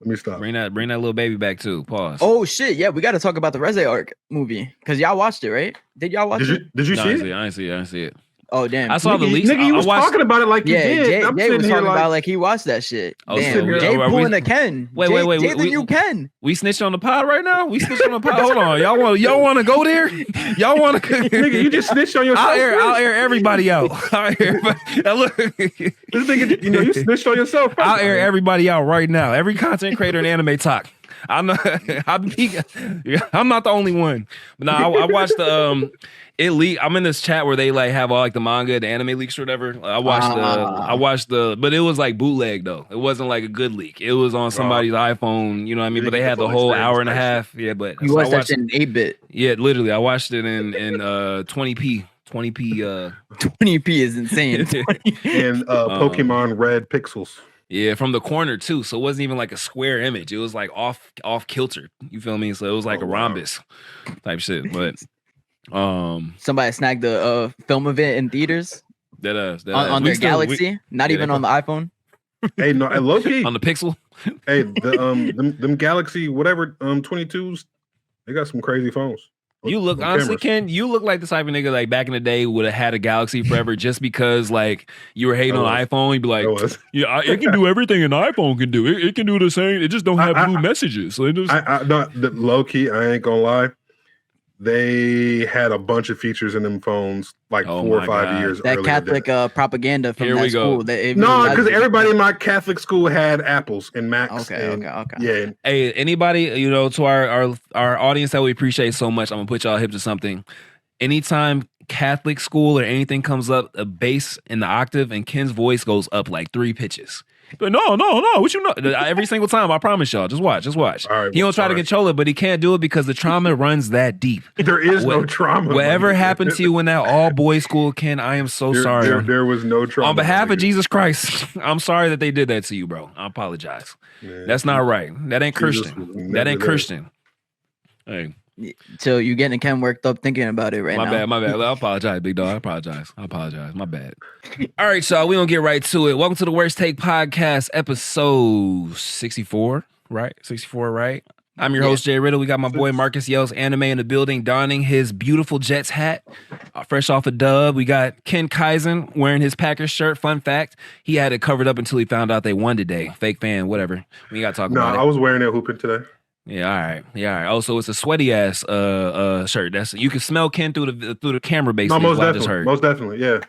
Let me stop. Bring that little baby back too. Pause. Oh shit, yeah, we got to talk about the Reze arc movie because y'all watched it, right? Did y'all watch it? Did you No, see I it? didn't see it. Oh damn! I saw the leaks. Nigga, you was watched, talking about it like you did. Jay, I'm Jay sitting was here talking like, about like he watched that shit. Oh, Damn, so Jay are we- pulling a Ken. Wait, Jay, wait. Jay, you Ken. We snitched on the pod right now. We snitched on the pod. Hold on, y'all want to go there? Y'all want to? nigga, you just snitched on yourself. I'll air everybody out. I'll air everybody. Now look, This nigga, you snitched on yourself. I'll air everybody out right now. Every content creator in anime talk. I'm not the only one. But no, I watched the it leak. I'm in this chat where they like have all like the manga, the anime leaks or whatever. I watched the, but it was like bootleg though. It wasn't like a good leak. It was on somebody's iPhone. You know what I mean? But they had the whole hour and a half. Yeah, but You watched that shit in 8-bit. Yeah, literally. I watched it in 20p. 20p. 20p is insane. And Pokemon Red pixels. Yeah, from the corner too. So it wasn't even like a square image. It was like off kilter. You feel me? So it was like a rhombus type shit. But somebody snagged the film of it in theaters. That on their Galaxy, not even on the iPhone. Hey, no, low key on the Pixel. Hey, them Galaxy whatever 22s, they got some crazy phones. You look honestly, Ken. You look like the type of nigga like back in the day would have had a Galaxy forever just because like you were hating on the iPhone. You'd be like, yeah, it can do everything an iPhone can do. It can do the same. It just don't have blue messages. So low key, I ain't gonna lie. They had a bunch of features in them phones like 4 or 5 years. That Catholic propaganda from that school. No, because everybody in my Catholic school had Apples and Macs. Okay. Yeah. Hey, anybody, to our audience that we appreciate so much, I'm gonna put y'all hip to something. Anytime Catholic school or anything comes up, a bass in the octave and Ken's voice goes up like 3 pitches. But no, what you know? Every single time, I promise y'all. Just watch. All right, he don't try to control it, but he can't do it because the trauma runs that deep. There is no trauma. Whatever happened to you in that all boys school, Ken, I am so sorry. There was no trauma. On behalf of Jesus Christ, I'm sorry that they did that to you, bro. I apologize. Man, that's not right. That ain't Christian. That ain't Christian. Hey. So you getting Ken worked up thinking about it now. My bad. I apologize, big dog. I apologize. My bad. All right, y'all. We gonna get right to it. Welcome to the Worst Take Podcast, episode 64. Right? 64, right? I'm your host, Jay Riddle. We got my boy Marcus Yells Anime in the building, donning his beautiful Jets hat, fresh off a dub. We got Ken Kaizen wearing his Packers shirt. Fun fact, he had it covered up until he found out they won today. Fake fan, whatever. We got to talk about it. No, I was wearing it hooping today. Yeah, all right. Also, it's a sweaty ass shirt. That's you can smell Ken through the camera basically. No, most definitely, yeah.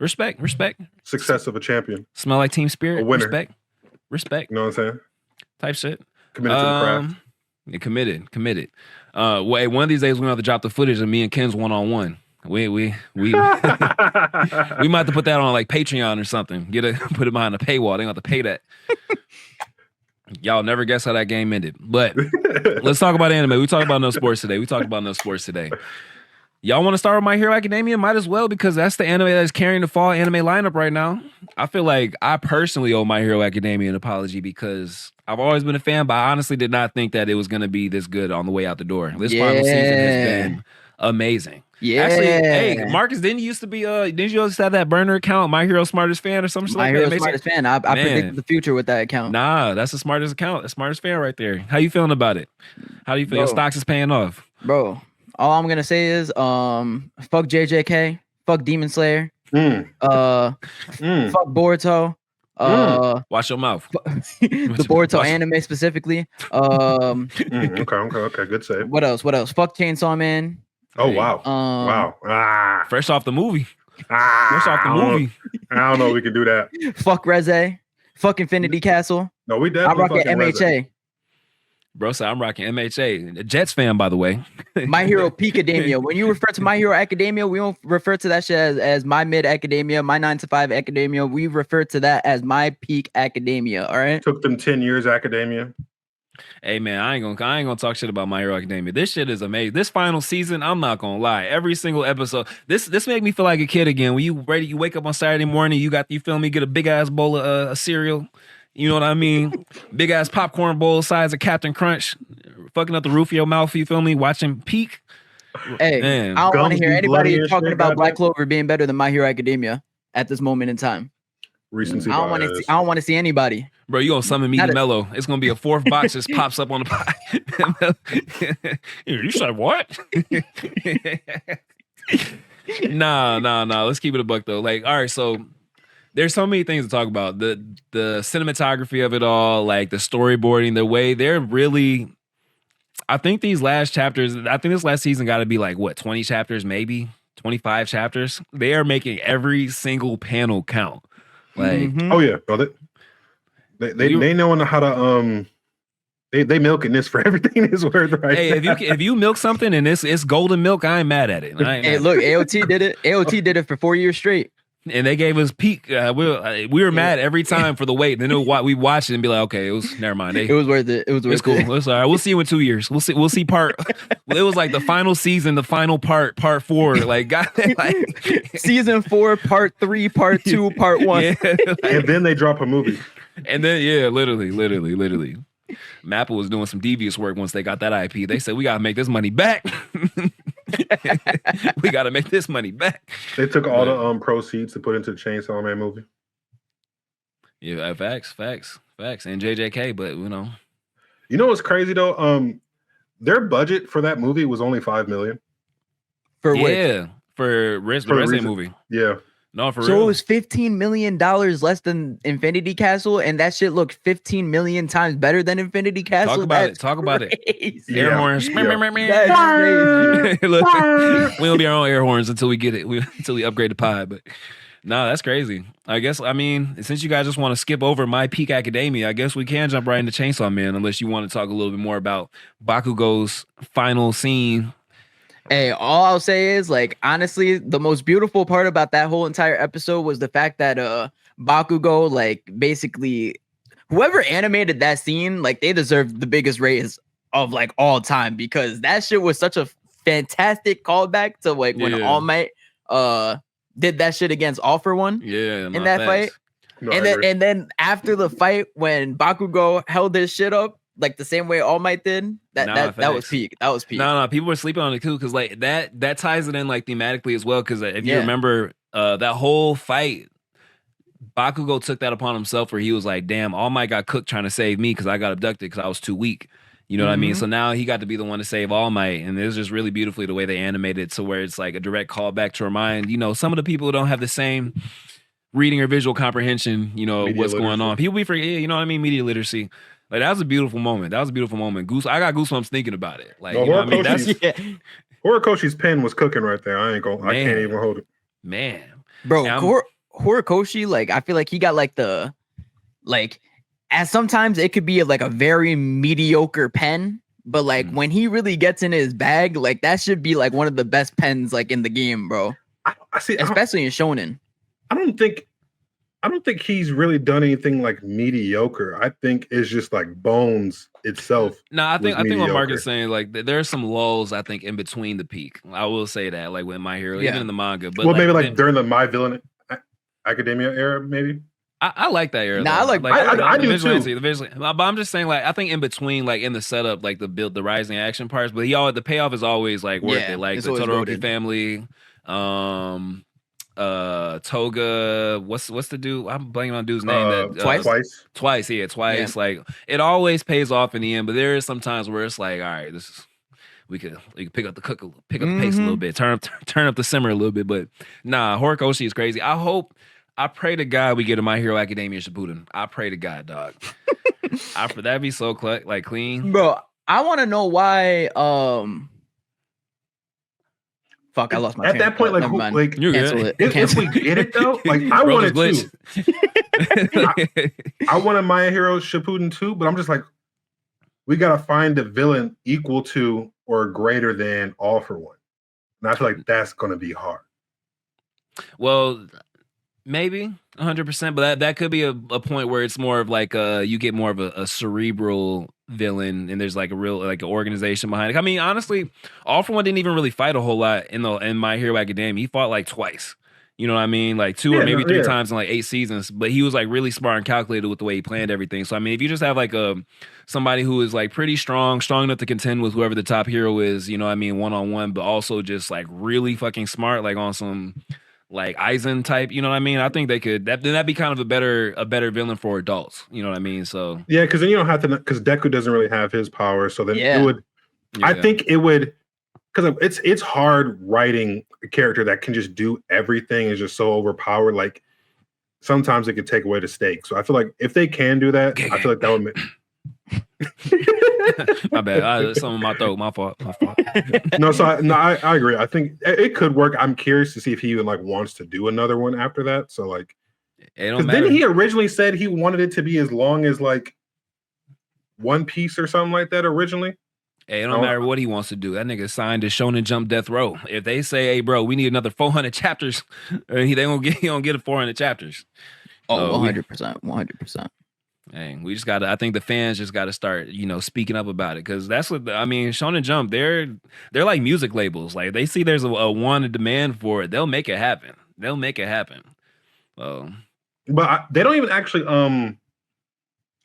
Respect. Success of a champion. Smell like team spirit. A winner. Respect. You know what I'm saying? Type shit. Committed to the craft. Yeah, committed. Well, one of these days we're gonna have to drop the footage of me and Ken's one-on-one. We we might have to put that on like Patreon or something. Put it behind a paywall. They gonna have to pay that. Y'all never guess how that game ended. But let's talk about anime. We talked about no sports today. Y'all want to start with My Hero Academia? Might as well, because that's the anime that's carrying the fall anime lineup right now. I feel like I personally owe My Hero Academia an apology because I've always been a fan, but I honestly did not think that it was going to be this good on the way out the door. This final season has been amazing. Yeah. Actually, hey, Marcus, didn't you used to have that burner account, My Hero Smartest Fan or something like that? My Hero Smartest Fan. I predicted the future with that account. Nah, that's the smartest account, the smartest fan right there. How you feeling about it? How do you feel? Your stocks is paying off. Bro, all I'm gonna say is fuck JJK, fuck Demon Slayer, fuck Boruto. Watch your mouth. The Boruto anime specifically. Okay, good save. What else? Fuck Chainsaw Man. Oh wow! Wow! Fresh off the movie. I don't know. We can do that. Fuck Reze. Fuck Infinity Castle. No, we definitely. I rock at MHA. Bro, so I'm rocking MHA. A Jets fan, by the way. My Hero Peak Academia. When you refer to My Hero Academia, we don't refer to that shit as My Mid Academia, My 9 to 5 Academia. We refer to that as My Peak Academia. All right. Took them 10 years Academia. Hey man, I ain't gonna talk shit about My Hero Academia. This shit is amazing. This final season, I'm not gonna lie. Every single episode, this make me feel like a kid again. When you wake up on Saturday morning, you feel me, get a big ass bowl of cereal. You know what I mean? Big ass popcorn bowl size of Captain Crunch, fucking up the roof of your mouth. You feel me? Watching Peak. Hey, man. I don't want to hear anybody talking about Black Clover being better than My Hero Academia at this moment in time. Recency I don't want to. bias. I don't want to see anybody. Bro, you gonna summon Meaty Mellow. It's gonna be a fourth box just pops up on the pie. You said what? Nah. Let's keep it a buck though. Like, all right, so there's so many things to talk about. The cinematography of it all, like the storyboarding, the way they're really. I think these last chapters, I think this last season got to be like what, 20 chapters, maybe 25 chapters. They are making every single panel count. Like, oh yeah, brother. They knowing how to they milking this for everything is worth right. Hey, now. if you milk something and it's golden milk, I ain't mad at it. Hey, look, AOT did it. AOT did it for 4 years straight. And they gave us peak. We were mad every time for the wait. Then we watched it and be like, okay, it was never mind. It was worth it. It was worth it's cool. it. It's all right. We'll see you in 2 years. We'll see part. It was like the final season, the final part 4. Like, Season 4, part 3, part 2, part 1. Yeah, and then they drop a movie. And then literally. Mappa was doing some devious work once they got that IP. They said we gotta make this money back. We gotta make this money back. They took all the proceeds to put into the Chainsaw Man movie. Yeah, facts, and JJK. But you know what's crazy though? Their budget for that movie was only $5 million. For what? Yeah, for the Resident movie. Yeah. No, for so real. It was $15 million less than Infinity Castle, and that shit looked 15 million times better than Infinity Castle. Talk about it. Yeah. Air horns. That's Look, we don't be our own air horns until we get it. Until we upgrade the pod. But no, that's crazy. I mean, since you guys just want to skip over My Peak Academia, I guess we can jump right into Chainsaw Man, unless you want to talk a little bit more about Bakugo's final scene. Hey, all I'll say is, like, honestly, the most beautiful part about that whole entire episode was the fact that Bakugo, like, basically, whoever animated that scene, like, they deserve the biggest raise of, like, all time, because that shit was such a fantastic callback to, like, when All Might did that shit against All For One in that fight. No, and then after the fight, when Bakugo held his shit up, like the same way All Might did, that was peak. That was peak. No, people were sleeping on it too, because like that ties it in like thematically as well. Because if you remember that whole fight, Bakugo took that upon himself, where he was like, "Damn, All Might got cooked trying to save me because I got abducted because I was too weak." You know what I mean? So now he got to be the one to save All Might, and it was just really beautifully the way they animated it, to where it's like a direct callback to remind some of the people who don't have the same reading or visual comprehension, media what's literacy. Going on. People be forget, you know what I mean? Media literacy. Like, that was a beautiful moment. I got goosebumps thinking about it. Like, Horikoshi's pen was cooking right there. I can't even hold it. Man. Bro, Horikoshi, like, I feel like he got like as sometimes it could be like a very mediocre pen, but like when he really gets in his bag, like that should be like one of the best pens like in the game, bro. I see, especially in Shonen. I don't think he's really done anything like mediocre. I think it's just like Bones itself. No, I think what Mark is saying, like, there are some lulls, I think, in between the peak. I will say that, like, with My Hero, even in the manga. But maybe like during the My Villain Academia era, maybe. I like that era. Nah, I do too. But I'm just saying, like, I think in between, like, in the setup, like the rising action parts, but the payoff is always like worth it. Like the Todoroki family, Toga, what's the dude? I'm blanking on dude's name. Twice. Yeah. Like, it always pays off in the end, but there is some times where it's like, all right, we could pick up the pace a little bit, turn up the simmer a little bit. But nah, Horikoshi is crazy. I pray to God we get a My Hero Academia Shippuden. I pray to God, dog. That'd be so like clean, bro. I want to know why. Fuck, I lost my. At that point, like, cancel it. If we get it though, like, I wanted to. I wanted My Hero Shippuden too, but I'm just like, we gotta find a villain equal to or greater than All For One, and I feel like that's gonna be hard. Well, maybe 100%, but that could be a point where it's more of like you get more of a cerebral villain, and there's like a real like an organization behind it. I mean, honestly, All For One didn't even really fight a whole lot in My Hero Academia. He fought like twice. You know what I mean? Like 2 or maybe 3 times in like 8 seasons. But he was like really smart and calculated with the way he planned everything. So I mean, if you just have like somebody who is like pretty strong enough to contend with whoever the top hero is, you know what I mean, one-on-one, but also just like really fucking smart, like on some like Aizen type. You know what I mean? I think they could. That'd be kind of a better villain for adults. You know what I mean? So Yeah, because then you don't have to, because Deku doesn't really have his power, so then it would. yeah. I think it would, because it's hard writing a character that can just do everything is just so overpowered. Like sometimes it could take away the stakes. So I feel like if they can do that, I feel like that would make. My bad. Something in my throat. My fault. No, so I agree. I think it could work. I'm curious to see if he even like wants to do another one after that. So like, because then he originally said he wanted it to be as long as like One Piece or something like that originally. Hey, it don't matter what he wants to do. That nigga signed to Shonen Jump Death Row. If they say, "Hey, bro, we need another 400 chapters," he don't get 400 chapters. Oh, 100%, 100%. Hey, we just gotta. I think the fans just gotta start, speaking up about it, because that's what I mean. Shonen Jump, they're like music labels. Like they see there's a wanted demand for it, they'll make it happen. So, but they don't even actually.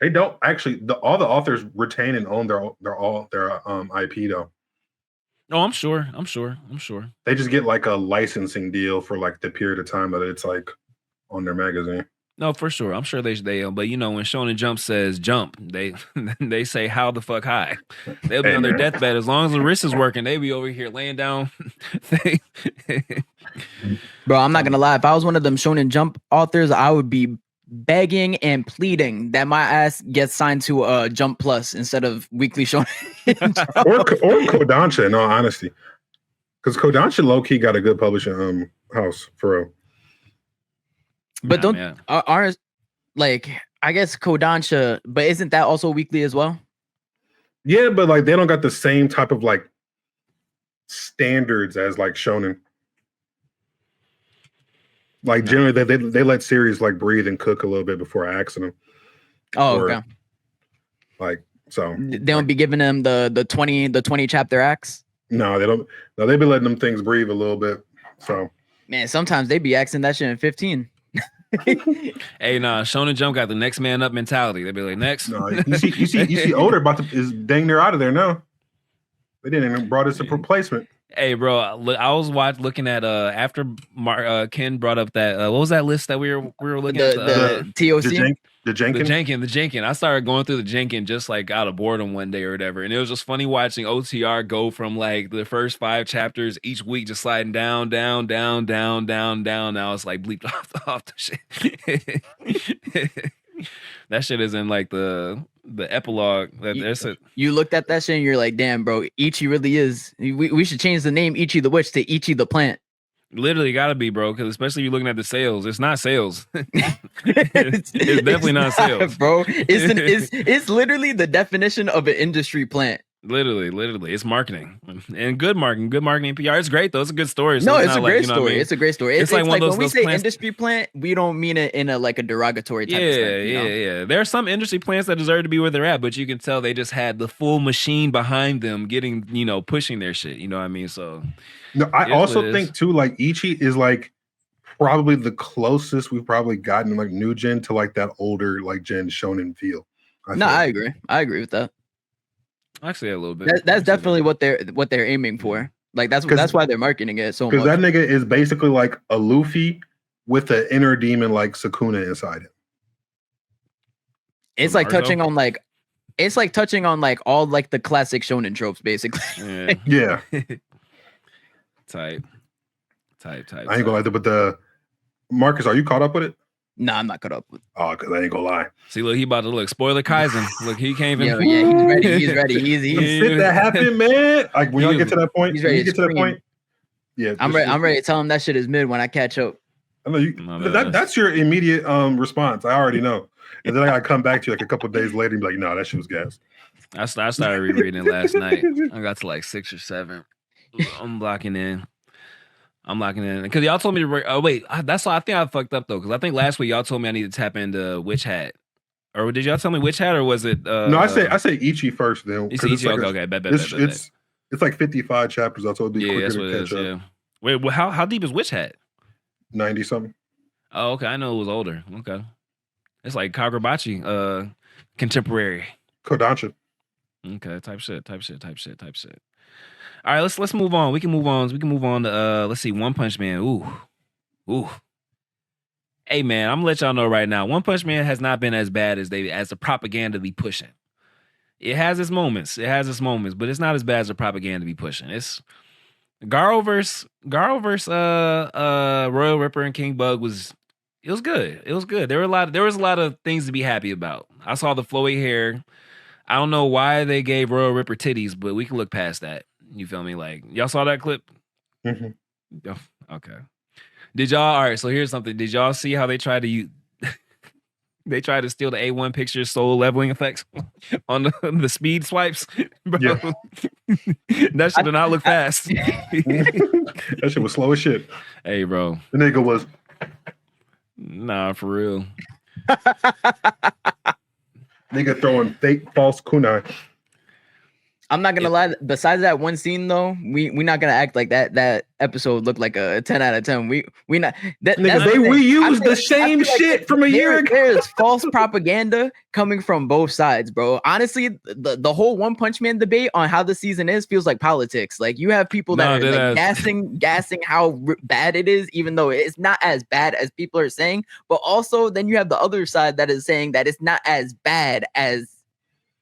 They don't actually. All the authors retain and own their IP though. Oh, I'm sure. They just get like a licensing deal for like the period of time that it's like on their magazine. No, for sure. I'm sure they but when Shonen Jump says jump, they say how the fuck high. They'll be on their deathbed as long as the wrist is working. They be over here laying down. Bro, I'm not gonna lie. If I was one of them Shonen Jump authors, I would be begging and pleading that my ass gets signed to Jump Plus instead of Weekly Shonen. or Kodansha, in all honesty, because Kodansha low key got a good publishing house for real. But aren't like, I guess Kodansha, but isn't that also weekly as well? Yeah, but like they don't got the same type of like standards as like Shonen. Like generally they let series like breathe and cook a little bit before axing them. Oh, okay. Like so they don't be giving them the 20 chapter acts. No, they don't. No, they be letting them things breathe a little bit. So man, sometimes they be axing that shit in 15. Hey, nah, Shonen Jump got the next man up mentality. They be like, next. No, you see, Oda is dang near out of there now. They didn't even brought us a replacement. Hey, bro, I was looking at after Ken brought up that what was that list that we were looking at? The TOC. The Jenkin. I started going through the Jenkin just like out of boredom one day or whatever, and it was just funny watching OTR go from like the first 5 chapters each week just sliding down. Now it's like bleeped off the shit. That shit is in like the epilogue. You looked at that shit and you're like, damn, bro, Ichi really is. We should change the name Ichi the Witch to Ichi the Plant. Literally gotta be, bro, because especially if you're looking at the sales, it's not sales. it's definitely not sales, bro. It's literally the definition of an industry plant. Literally, it's marketing and good marketing PR. It's great though. It's a good story. So no, it's a great story. I mean? It's a great story. It's like when we say plants... industry plant, we don't mean it in a derogatory type of sense. Yeah. There are some industry plants that deserve to be where they're at, but you can tell they just had the full machine behind them, getting pushing their shit. You know what I mean? So no, I also think too, like Ichi is like probably the closest we've probably gotten like new gen to like that older like gen shonen feel. I agree. I agree with that. Actually, a little bit. That's definitely what they're aiming for. Like that's why they're marketing it so much. Because that nigga is basically like a Luffy with an inner demon like Sukuna inside him. It's like touching on like all like the classic shonen tropes, basically. Yeah. Type. I ain't gonna lie, but the Marcus, are you caught up with it? Nah, I'm not caught up with. Oh, because I ain't gonna lie. See, look, he about to look. Spoiler Kaizen. Look, he can't even. He's ready. He's fit that happen, man. Like when y'all get to that point, he's ready. Get to that point. Yeah, I'm ready to tell him that shit is mid when I catch up. I know that's your immediate response. I already know, and then I gotta come back to you like a couple days later and be like, "No, that shit was gas." I started rereading it last night. I got to like 6 or 7. I'm locking in because y'all told me to. Oh wait, that's why I think I fucked up though. Because I think last week y'all told me I need to tap into Witch Hat, or did y'all tell me Witch Hat, or was it? No, I say Ichi first. Then Ichi, okay, bet. It's like 55 chapters. I told you. Yeah, that's what it is. Yeah. Wait, well, how deep is Witch Hat? 90 something. Oh, okay. I know it was older. Okay, it's like Kagurabachi, contemporary. Kodansha. Okay, type shit. All right, let's move on. We can move on to let's see, One Punch Man. Ooh. Ooh. Hey man, I'm gonna let y'all know right now. One Punch Man has not been as bad as the propaganda be pushing. It has its moments. But it's not as bad as the propaganda be pushing. It's Garo versus Royal Ripper and King Bug was good. It was good. There was a lot of things to be happy about. I saw the flowy hair. I don't know why they gave Royal Ripper titties, but we can look past that. You feel me? Like y'all saw that clip? Mm-hmm. Oh, okay. Did y'all? All right. So here's something. Did y'all see how they tried to they tried to steal the A1 picture soul leveling effects on the speed swipes? Bro, yeah. That shit did not look fast. That shit was slow as shit. Hey, bro. The nigga was. Nah, for real. Nigga throwing fake false kunai. I'm not gonna lie. Besides that one scene, though, we not gonna act like that episode looked like a 10 out of 10. We not. They reused the same shit from a year ago. There's false propaganda coming from both sides, bro. Honestly, the whole One Punch Man debate on how the season is feels like politics. Like you have people that are like gassing how bad it is, even though it's not as bad as people are saying. But also, then you have the other side that is saying that it's not as bad as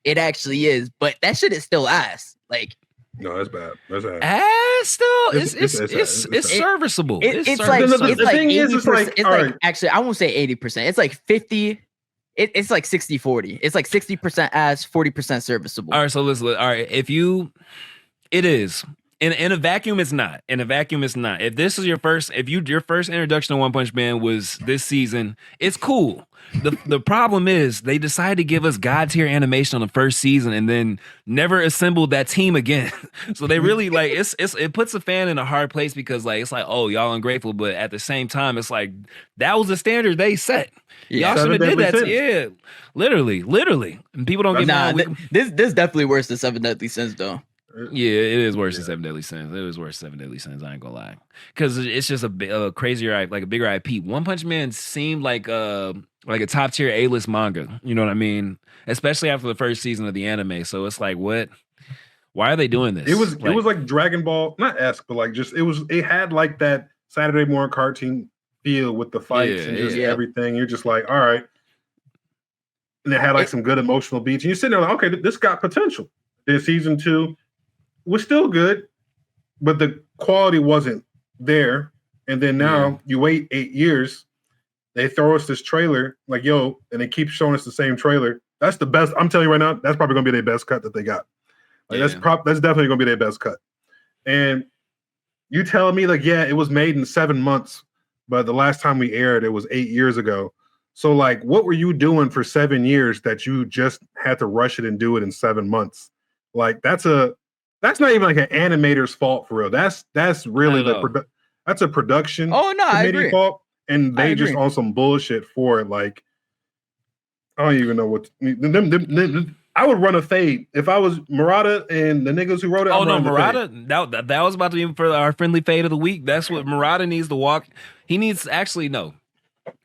it actually is, but that shit is still ass. Like, no, that's bad. That's bad. Ass still, it's serviceable. It's like the thing is, it's like actually, I won't say 80%. It's like 50. It's like 60-40. It's like 60% ass, 40% serviceable. All right, so listen. All right, it is. In a vacuum, it's not. In a vacuum, it's not. If this is your first introduction to One Punch Man was this season, it's cool. The problem is they decided to give us God tier animation on the first season and then never assembled that team again. So they really like it puts a fan in a hard place because like it's like, oh, y'all ungrateful, but at the same time, it's like that was the standard they set. Y'all should have did that. Yeah, literally. And people don't get this definitely worse than Seven Deadly Sins though. Yeah, it is worse than Seven Deadly Sins. It is worse than Seven Deadly Sins. I ain't gonna lie, because it's just a crazier, like a bigger IP. One Punch Man seemed like a top tier A-list manga. You know what I mean? Especially after the first season of the anime. So it's like, what? Why are they doing this? It was like Dragon Ball, not esque, but like just it had like that Saturday morning cartoon feel with the fights and just everything. You're just like, all right. And it had like some good emotional beats. And you're sitting there like, okay, this got potential. Then season 2 was still good, but the quality wasn't there. And then now you wait 8 years, they throw us this trailer, like, yo, and they keep showing us the same trailer. That's the best. I'm telling you right now, that's probably gonna be their best cut that they got. Like that's definitely gonna be their best cut. And you telling me like, yeah, it was made in 7 months, but the last time we aired, it was 8 years ago. So like, what were you doing for 7 years that you just had to rush it and do it in 7 months? Like that's not even like an animator's fault for real. That's really that's a production committee fault, and they just on some bullshit for it. Like I don't even know what I would run a fade if I was Murata and the niggas who wrote it. Oh no, Murata, that was about to be for our friendly fade of the week. That's what Murata needs to walk. He needs no.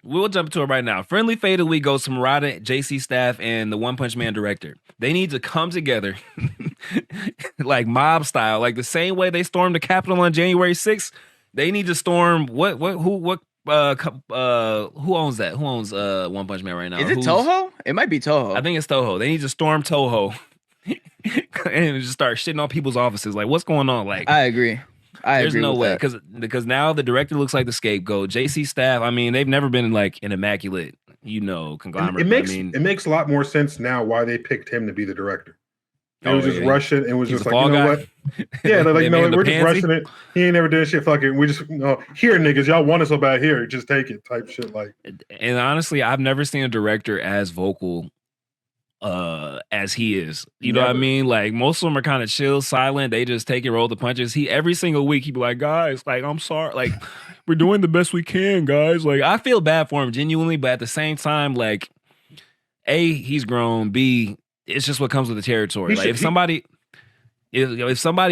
We'll jump to it right now. Friendly fade of the week goes to Murata, JC Staff, and the One Punch Man director. They need to come together like mob style, like the same way they stormed the Capitol on January 6th. They need to storm who owns that? Who owns One Punch Man right now? Is it Toho? It might be Toho. I think it's Toho. They need to storm Toho and just start shitting on people's offices. Like, what's going on? Like, I agree. There's no way because now the director looks like the scapegoat. JC Staff, I mean, they've never been like an immaculate, conglomerate. It makes a lot more sense now why they picked him to be the director. It was just rushing. It was just like, you know what? Yeah, they're like, no, we're just rushing it. He ain't never done shit. Fuck it. We just here, niggas, y'all want it so bad. Here, just take it. Type shit. Like, and honestly, I've never seen a director as vocal as he is. You know what I mean? Like most of them are kind of chill, silent. They just take it, roll the punches. Every single week he be like, guys, like, I'm sorry, like we're doing the best we can, guys. Like I feel bad for him genuinely, but at the same time, like A, he's grown, B, it's just what comes with the territory. Like if somebody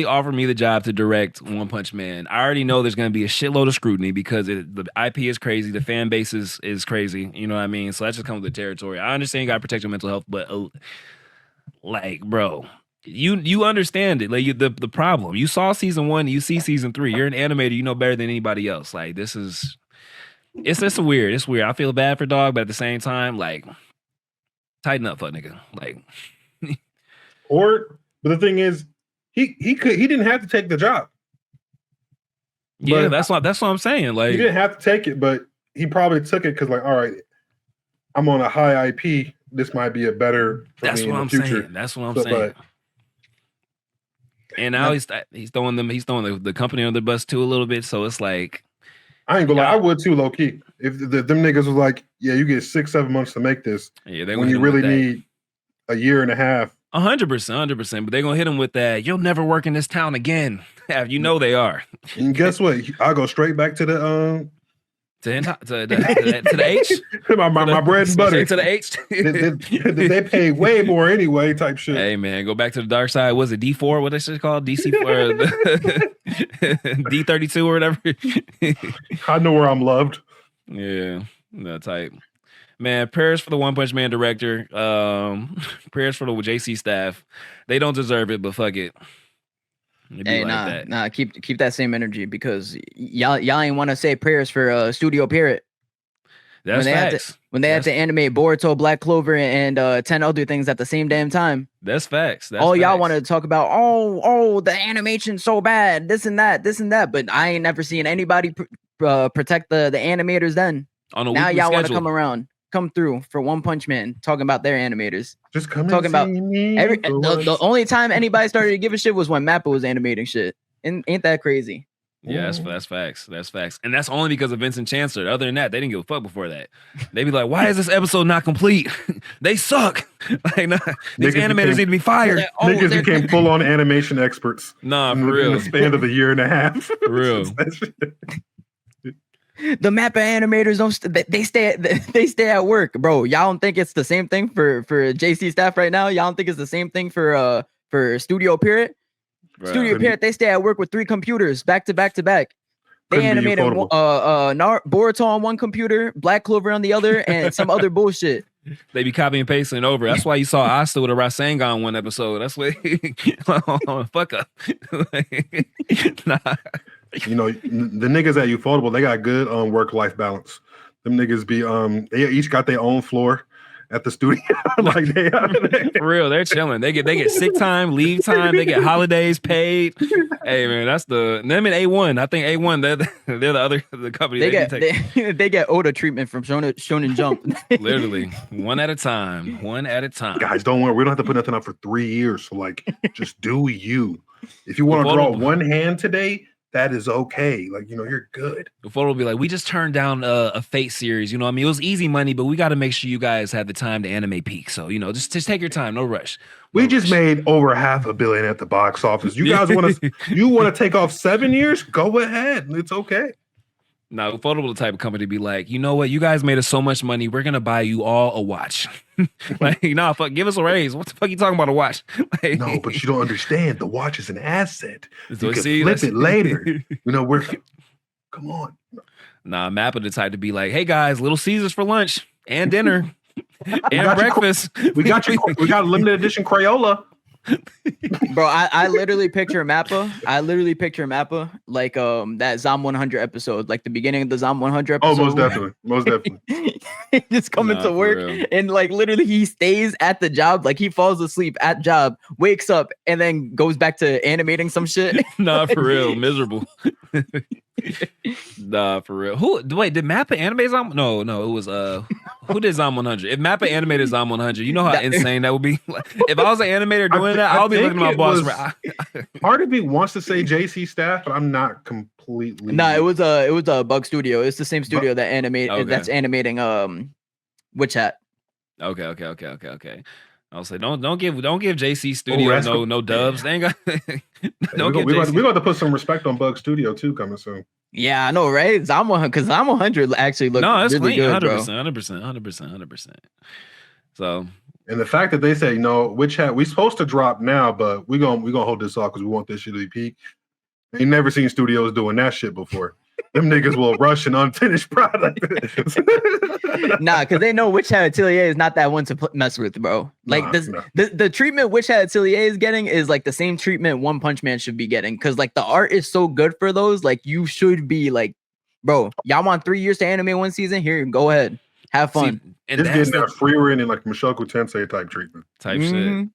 offered me the job to direct One Punch Man, I already know there's going to be a shitload of scrutiny because the IP is crazy, the fan base is crazy. You know what I mean? So that just comes with the territory. I understand you got to protect your mental health, but like, bro, you understand it. Like the problem. You saw season 1, you see season 3. You're an animator. You know better than anybody else. Like this is It's weird. It's weird. I feel bad for dog, but at the same time, like, tighten up, fuck nigga. Like, but the thing is, he didn't have to take the job. Yeah, that's what I'm saying. Like, he didn't have to take it, but he probably took it because, like, all right, I'm on a high IP. This might be a better. That's what I'm saying. That's what I'm saying. And now he's throwing the company on the bus too a little bit. So it's like, I ain't gonna lie, I would too, low key. If them niggas was like, yeah, you get 6-7 months to make this, when you really need a year and a half. 100%. But they're gonna hit him with that. You'll never work in this town again. You know they are. And guess what? I'll go straight back to the to the H. my bread and butter. To the H. they pay way more anyway, type shit. Hey man, go back to the dark side. Was it D4? What they should call DC4? D32 or whatever. I know where I'm loved. Yeah, that type. Man, prayers for the One Punch Man director. Prayers for the JC staff. They don't deserve it, but fuck it. Hey, nah. Keep that same energy because y'all ain't want to say prayers for Studio Parrot. That's facts. When they had to animate Boruto, Black Clover, and 10 other things at the same damn time. That's facts. Y'all wanted to talk about, the animation's so bad, this and that. But I ain't never seen anybody protect the animators then. Now y'all want to come through for One Punch Man, talking about their animators. Just talking about the only time anybody started to give a shit was when Mappa was animating shit. And ain't that crazy? Yeah, that's facts. That's facts. And that's only because of Vincent Chancellor. Other than that, they didn't give a fuck before that. They'd be like, why is this episode not complete? They suck. Like, nah, these animators need to be fired. Niggas became full-on animation experts. Nah, for real. In the span of a year and a half. For real. The Mappa animators they stay at work, bro. Y'all don't think it's the same thing for JC staff right now? Y'all don't think it's the same thing for Studio Parrot? Bro. Studio Parrot, they stay at work with 3 computers back to back. They animated Boruto on one computer, Black Clover on the other, and some other bullshit. They be copying and pasting over. That's why you saw Asta with a Rasengan one episode. That's why fuck up. Nah. You know, the niggas at Ufotable, they got good work-life balance. Them niggas be they each got their own floor at the studio. Like they for real, they're chilling. They get sick time, leave time, they get holidays paid. Hey man, that's them in A1. I think A1, they're the company. They get Oda treatment from Shonen Jump. Literally, one at a time. Guys, don't worry, we don't have to put nothing up for 3 years. So like, just do you. If you want to draw one hand today, that is okay. Like, you know, you're good. The photo will be like, we just turned down a Fate series. You know what I mean? It was easy money, but we got to make sure you guys have the time to animate peak. So, you know, just take your time. No rush. We just made over $500 million at the box office. You guys want to take off 7 years? Go ahead. It's okay. Now, Ufotable the type of company to be like, you know what? You guys made us so much money. We're going to buy you all a watch. Like, nah, fuck, give us a raise. What the fuck you talking about a watch? Like, no, but you don't understand. The watch is an asset. You can flip it later. You know, come on. Nah, Mappa the type to be like, hey guys, Little Caesars for lunch and dinner and breakfast. We got a limited edition Crayola. Bro, I literally picture Mappa. Like that Zom 100 episode, like the beginning of the Zom 100 episode. Oh, most definitely. Just coming to work and like literally he stays at the job, like he falls asleep at job, wakes up, and then goes back to animating some shit. Nah, for real, miserable. Nah, for real. Wait, did Mappa animate Zom? No, it was who did Zom 100? If Mappa animated Zom 100, you know how insane that would be. If I was an animator doing that, I'll be looking at my boss. Part of me wants to say JC staff, but I'm not completely. No, it was a Bug Studio. It's the same studio that's animating Witch Hat. Okay. I'll say don't give JC Studio no dubs. They ain't got. We're going to put some respect on Bug Studio too coming soon. Yeah, I know, right? Zom 100 actually looks really good, 100%. So, and the fact that they say, Witch Hat, we're supposed to drop now, but we're gonna hold this off because we want this shit to be peak. Ain't never seen studios doing that shit before. Them niggas will rush an unfinished product. Nah, because they know Witch Hat Atelier is not that one to mess with, bro. Like the treatment Witch Hat Atelier is getting is like the same treatment One Punch Man should be getting. Because like the art is so good for those. Like you should be like bro, y'all want 3 years to animate one season? Here, go ahead. Have fun. See, and it's getting that free reign and like Mushoku Tensei type treatment. Shit.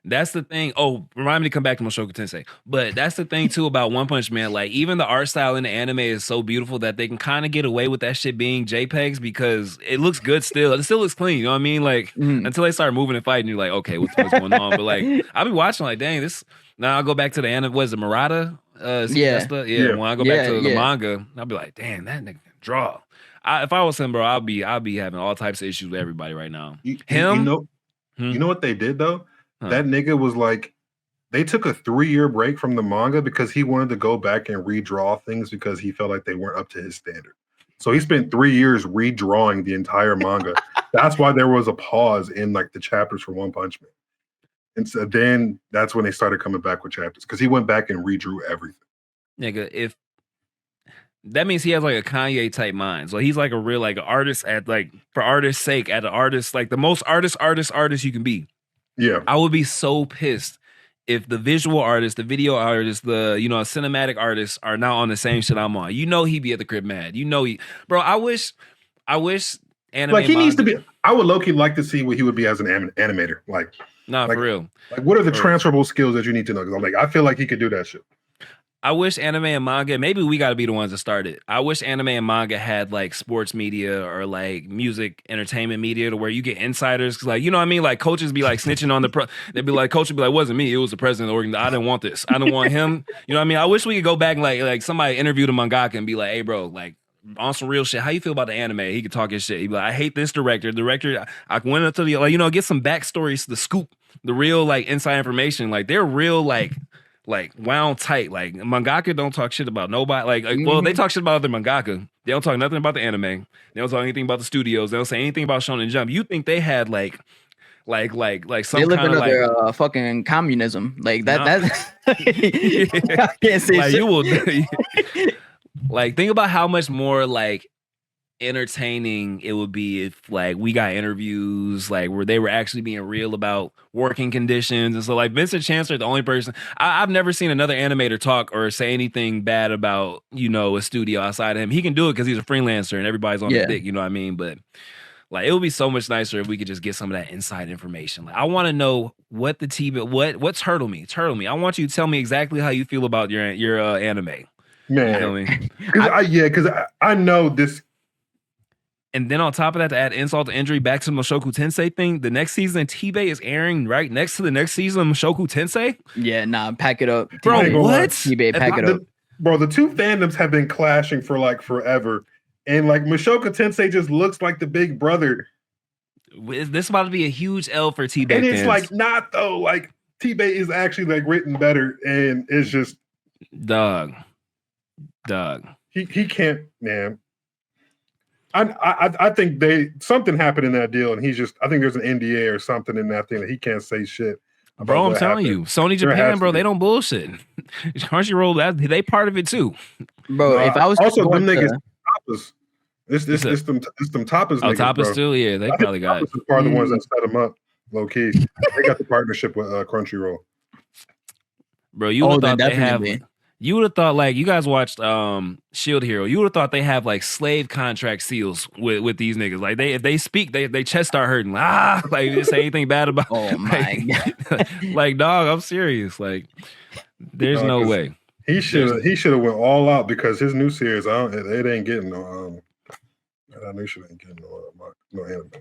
That's the thing. Oh, remind me to come back to Mushoku Tensei. But that's the thing too about One Punch Man. Like even the art style in the anime is so beautiful that they can kind of get away with that shit being JPEGs because it looks good still. It still looks clean. You know what I mean? Like until they start moving and fighting, you're like, okay, what's going on? But like I'll be watching like, dang, this. Now I'll go back to the anime. Was it Murata? Yeah. When I go back to the manga, I'll be like, damn, that nigga can draw. If I was him, bro, I'll be having all types of issues with everybody right now. You know what they did though? That nigga was like, they took a 3-year break from the manga because he wanted to go back and redraw things because he felt like they weren't up to his standard. So he spent 3 years redrawing the entire manga. That's why there was a pause in like the chapters for One Punch Man. And so then that's when they started coming back with chapters because he went back and redrew everything. Nigga, if that means he has like a Kanye type mind. So he's like a real like artist at like for artist's sake, at an artist, like the most artist you can be. Yeah. I would be so pissed if the visual artists, the video artists, the cinematic artists are now on the same shit I'm on. You know he'd be at the crib mad. You know bro, I wish anime like he needs to be. I would low-key like to see what he would be as an animator. Like for real. Like what are the transferable skills that you need to know? Because I'm like, I feel like he could do that shit. I wish anime and manga, maybe we got to be the ones that started. I wish anime and manga had like sports media or like music entertainment media to where you get insiders. Cause like, you know what I mean? Like coaches be like snitching on they'd be like, coach would be like, wasn't me. It was the president of the organization. I didn't want this. I didn't want him. You know what I mean? I wish we could go back and like somebody interview the mangaka and be like, hey bro, like on some real shit. How you feel about the anime? He could talk his shit. He'd be like, I hate this director. I went into the, like, get some backstories, the scoop, the real like inside information. Like they're real, like wound tight. Like mangaka don't talk shit about nobody. Well, they talk shit about other mangaka. They don't talk nothing about the anime. They don't talk anything about the studios. They don't say anything about Shonen Jump. You think they had like some they live kind of under fucking communism. Like that. I can't say like shit. You will like think about how much more like entertaining it would be if like we got interviews like where they were actually being real about working conditions. And so like Vincent Chancellor, the only person I've never seen another animator talk or say anything bad about a studio outside of him. He can do it because he's a freelancer and everybody's on his dick, you know what I mean? But like it would be so much nicer if we could just get some of that inside information. Like I want to know what what Turtle Me. I want you to tell me exactly how you feel about your anime. Man, you know what I mean? Because I know this. And then on top of that, to add insult to injury, back to the Mushoku Tensei thing, the next season of T-Bay is airing right next to the next season of Mushoku Tensei? Yeah, nah, pack it up. Bro, what? T-Bay, pack it up. Bro, the two fandoms have been clashing for like forever. And like Mushoku Tensei just looks like the big brother. This is about to be a huge L for T-Bay and it's fans. like not though. Like T-Bay is actually like written better, and it's just dog. He can't, man. I think something happened in that deal, and I think there's an NDA or something in that thing that he can't say shit. Bro, I'm telling you, Sony Japan, bro, they don't bullshit. Crunchyroll, they part of it too. Bro, if I was also them niggas tapas. It's them tapas. Oh, niggas, tapas bro. too, yeah, they probably got it. Part of the ones that set them up, low key. They got the partnership with Crunchyroll. Bro, you would have thought they have. You would have thought like you guys watched Shield Hero. You would have thought they have like slave contract seals with these niggas. Like if they speak, they chest start hurting. Like they say anything bad about. Oh my god! Like dog, I'm serious. Like there's no way. He should have went all out because his new series, it ain't getting no. That new shit ain't getting no anime.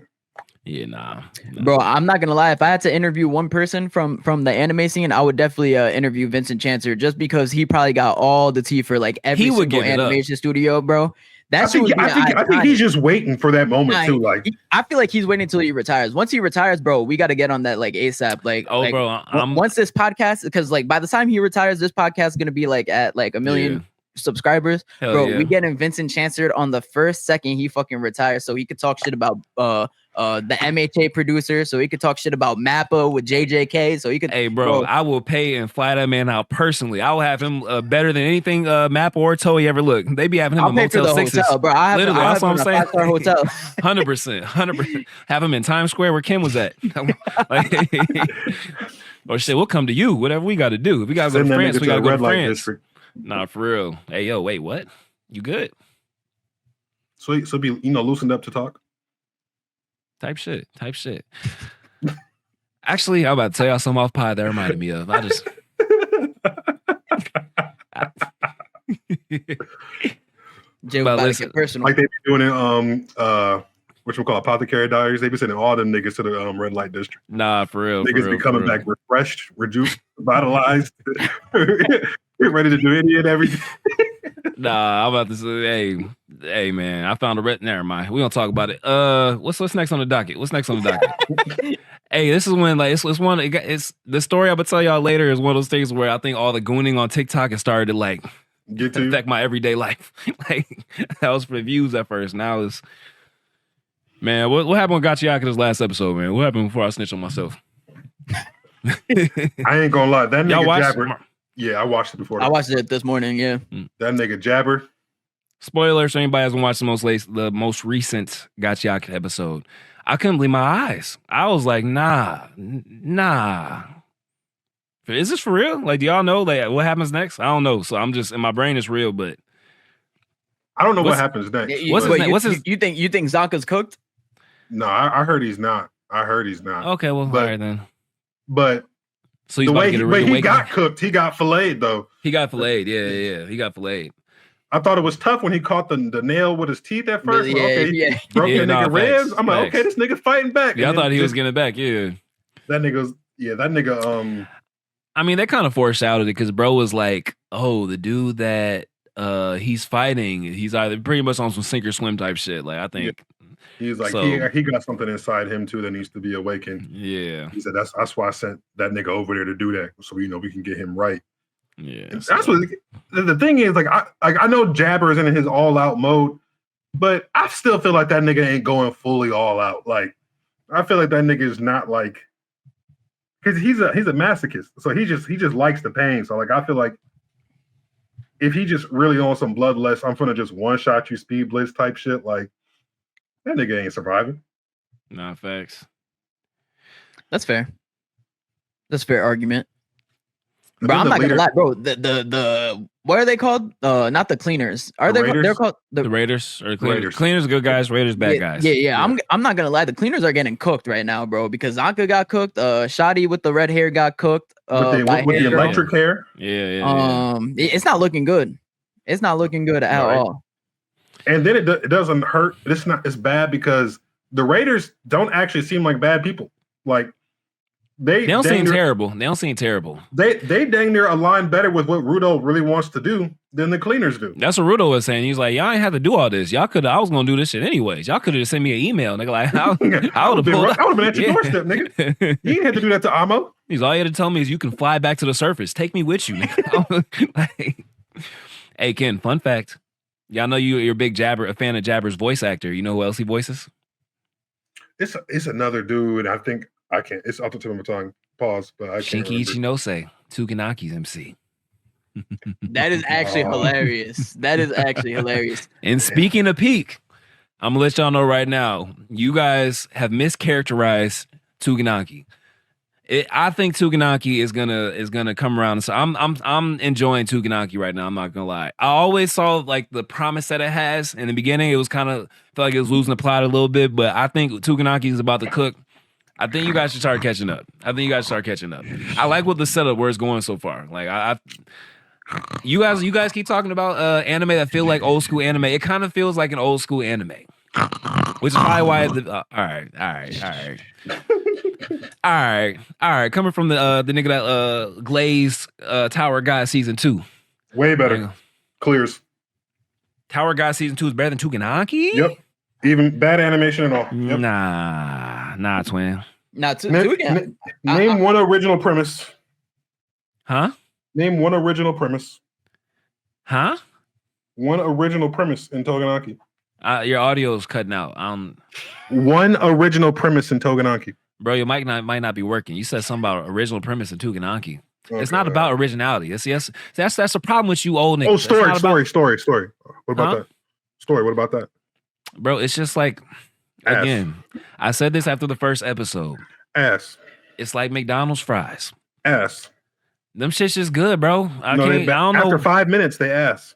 Yeah, nah. Bro, I'm not gonna lie. If I had to interview one person from the anime scene, I would definitely interview Vincent Chancellor, just because he probably got all the tea for like every single animation studio, bro. I think he's just waiting for that moment too. Like, I feel like he's waiting until he retires. Once he retires, bro, we got to get on that like ASAP. Like, bro, once this podcast, because like by the time he retires, this podcast is gonna be like at like 1 million subscribers. Hell bro. Yeah. We getting Vincent Chancellor on the first second he fucking retires, so he could talk shit about the MHA producer, so he could talk shit about Mappa with JJK, so he could. Hey, bro, I will pay and fly that man out personally. I will have him better than anything Mappa or Toei ever look. They be having him in Motel 6s. Hotel, bro. Literally, that's what I'm saying. 5-star hotel. 100%. Have him in Times Square where Kim was at. Like, or shit, we'll come to you. Whatever we got to do. If we got to go to France, we got to go to France. Nah, for real. Hey, yo, wait, what? You good? So be loosened up to talk. Type shit. Actually, I'm about to tell y'all something off pod that reminded me of. I just. Jay was about to get personal. Like they be doing it, which we call Apothecary Diaries. They be sending all them niggas to the red light district. Nah, for real. Niggas be coming back refreshed, revitalized, ready to do any and everything. Nah, I'm about to say, hey, man, I found a red. Never mind. We gonna talk about it. What's next on the docket? Hey, this is when it's the story I'm gonna tell y'all later is one of those things where I think all the gooning on TikTok has started to like affect my everyday life. Like that was for views at first. Now it's man, what happened with Gachiaka this last episode, man? What happened before I snitched on myself? I ain't gonna lie, that nigga Jabber. Yeah, I watched it before. I watched it this morning. Yeah, that nigga Jabber. Spoilers for anybody hasn't watched the most recent Gachiaka episode. I couldn't believe my eyes. I was like, nah. Is this for real? Like, do y'all know like what happens next? I don't know. So I'm just in my brain is real, but I don't know what happens next. You think Zaka's cooked? No, I heard he's not. Okay, well, all right then. But so the way he got cooked, he got filleted though. He got filleted. Yeah. He got filleted. I thought it was tough when he caught the nail with his teeth at first. He broke the nigga ribs. I'm like, okay, this nigga fighting back. Yeah, I thought he was getting it back. Yeah, that nigga. I mean, they kind of foreshadowed it because bro was like, oh, the dude that he's fighting, he's either pretty much on some sink or swim type shit. Like I think he's like he got something inside him too that needs to be awakened. Yeah, he said that's why I sent that nigga over there to do that, so we can get him right. Yeah, that's what the thing is. Like I know Jabber is in his all out mode, but I still feel like that nigga ain't going fully all out. Like I feel like that nigga is not like because he's a masochist, so he just likes the pain. So like I feel like if he just really on some bloodlust, I'm gonna just one shot you speed blitz type shit. Like that nigga ain't surviving. Nah, facts. That's fair. That's a fair argument. Bro, I'm not gonna lie, bro. The what are they called? Not the cleaners. Are they? They're called the Raiders or cleaners. Cleaners good guys. Raiders bad guys. Yeah. I'm not gonna lie. The cleaners are getting cooked right now, bro. Because Anka got cooked. Shadi with the red hair got cooked. With the electric hair. Yeah. It's not looking good. It's not looking good at all. And then it doesn't hurt. It's bad because the Raiders don't actually seem like bad people. Like. They don't seem terrible. They dang near align better with what Rudo really wants to do than the cleaners do. That's what Rudo was saying. He's like, y'all ain't have to do all this. I was gonna do this shit anyways. Y'all could have just sent me an email. Nigga, like I would have been at your doorstep, nigga. You didn't have to do that to Amo. He's all you had to tell me is you can fly back to the surface. Take me with you, nigga. Hey Ken, fun fact. Y'all know you're a fan of Jabber's voice actor. You know who else he voices? It's another dude. I think I can't. It's off the tip of my tongue. Pause. But I can't. Shinki Ichinose, Tuganaki's MC. That is actually hilarious. And speaking of peak, I'm gonna let y'all know right now. You guys have mischaracterized Tuganaki. I think Tuganaki is gonna come around. So I'm enjoying Tuganaki right now. I'm not gonna lie. I always saw like the promise that it has. In the beginning, it was kind of felt like it was losing the plot a little bit. But I think Tuganaki is about to cook. I think you guys should start catching up. I like what the setup where it's going so far. Like you guys keep talking about anime that feel like old school anime. It kind of feels like an old school anime, which is probably why. All right. Coming from the nigga that glazed Tower God season 2, way better. Clears. Tower God season 2 is better than Tuganaki. Yep. Even bad animation and all. Yep. Nah, twin. Name one original premise. Huh? Name one original premise. Huh? One original premise in Toganaki. Your audio is cutting out. One original premise in Toganaki. Bro, your mic might not be working. You said something about original premise in Tuganaki. Okay, it's not about originality. That's the problem with you old niggas. Oh, story. What about that? Story. What about that? Bro, it's just like, again, I said this after the first episode. Ass. It's like McDonald's fries. Ass. Them shit's just good, bro. I don't know. After 5 minutes, they ass.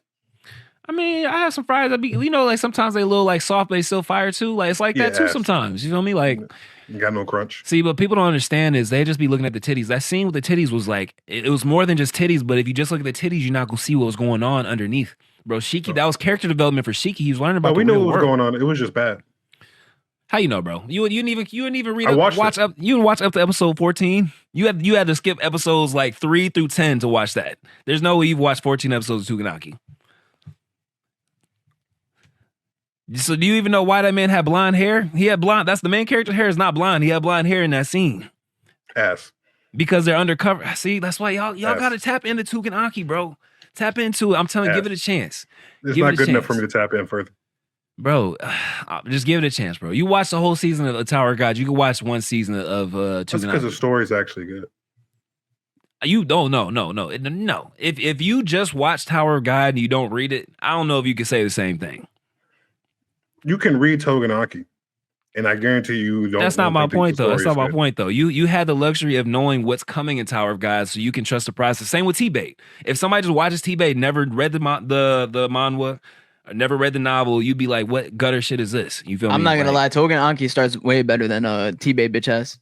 I mean, I have some fries that be, like sometimes they a little like soft, but they still fire too. Like it's like that too sometimes. You feel me? Like you got no crunch. See, but people don't understand is they just be looking at the titties. That scene with the titties was like it was more than just titties. But if you just look at the titties, you're not gonna see what was going on underneath, bro. Shiki, that was character development for Shiki. He was learning about. We knew what was going on. It was just bad. How you know, bro? You didn't even read watch up. You didn't watch up to episode 14. You had to skip episodes like 3 through 10 to watch that. There's no way you've watched 14 episodes of Tuganaki. So do you even know why that man had blonde hair? He had blonde. That's the main character's hair is not blonde. He had blonde hair in that scene. Ass. Because they're undercover. See, that's why y'all gotta tap into Tuganaki, bro. Tap into it. I'm telling you, give it a chance. It's not good enough for me to tap in further. Bro, just give it a chance, bro. You watch the whole season of Tower of God. You can watch one season of Tuganaki. That's because the story is actually good. You don't no. If you just watch Tower of God and you don't read it, I don't know if you can say the same thing. You can read Tuganaki, and I guarantee you don't. That's not my point, though. That's not my point, though. You had the luxury of knowing what's coming in Tower of God, so you can trust the process. Same with T-Bait. If somebody just watches T-Bait, never read the manhwa, or never read the novel, you'd be like, "What gutter shit is this?" You feel me? I'm not gonna lie. Tuganaki starts way better than T-Bait bitch ass.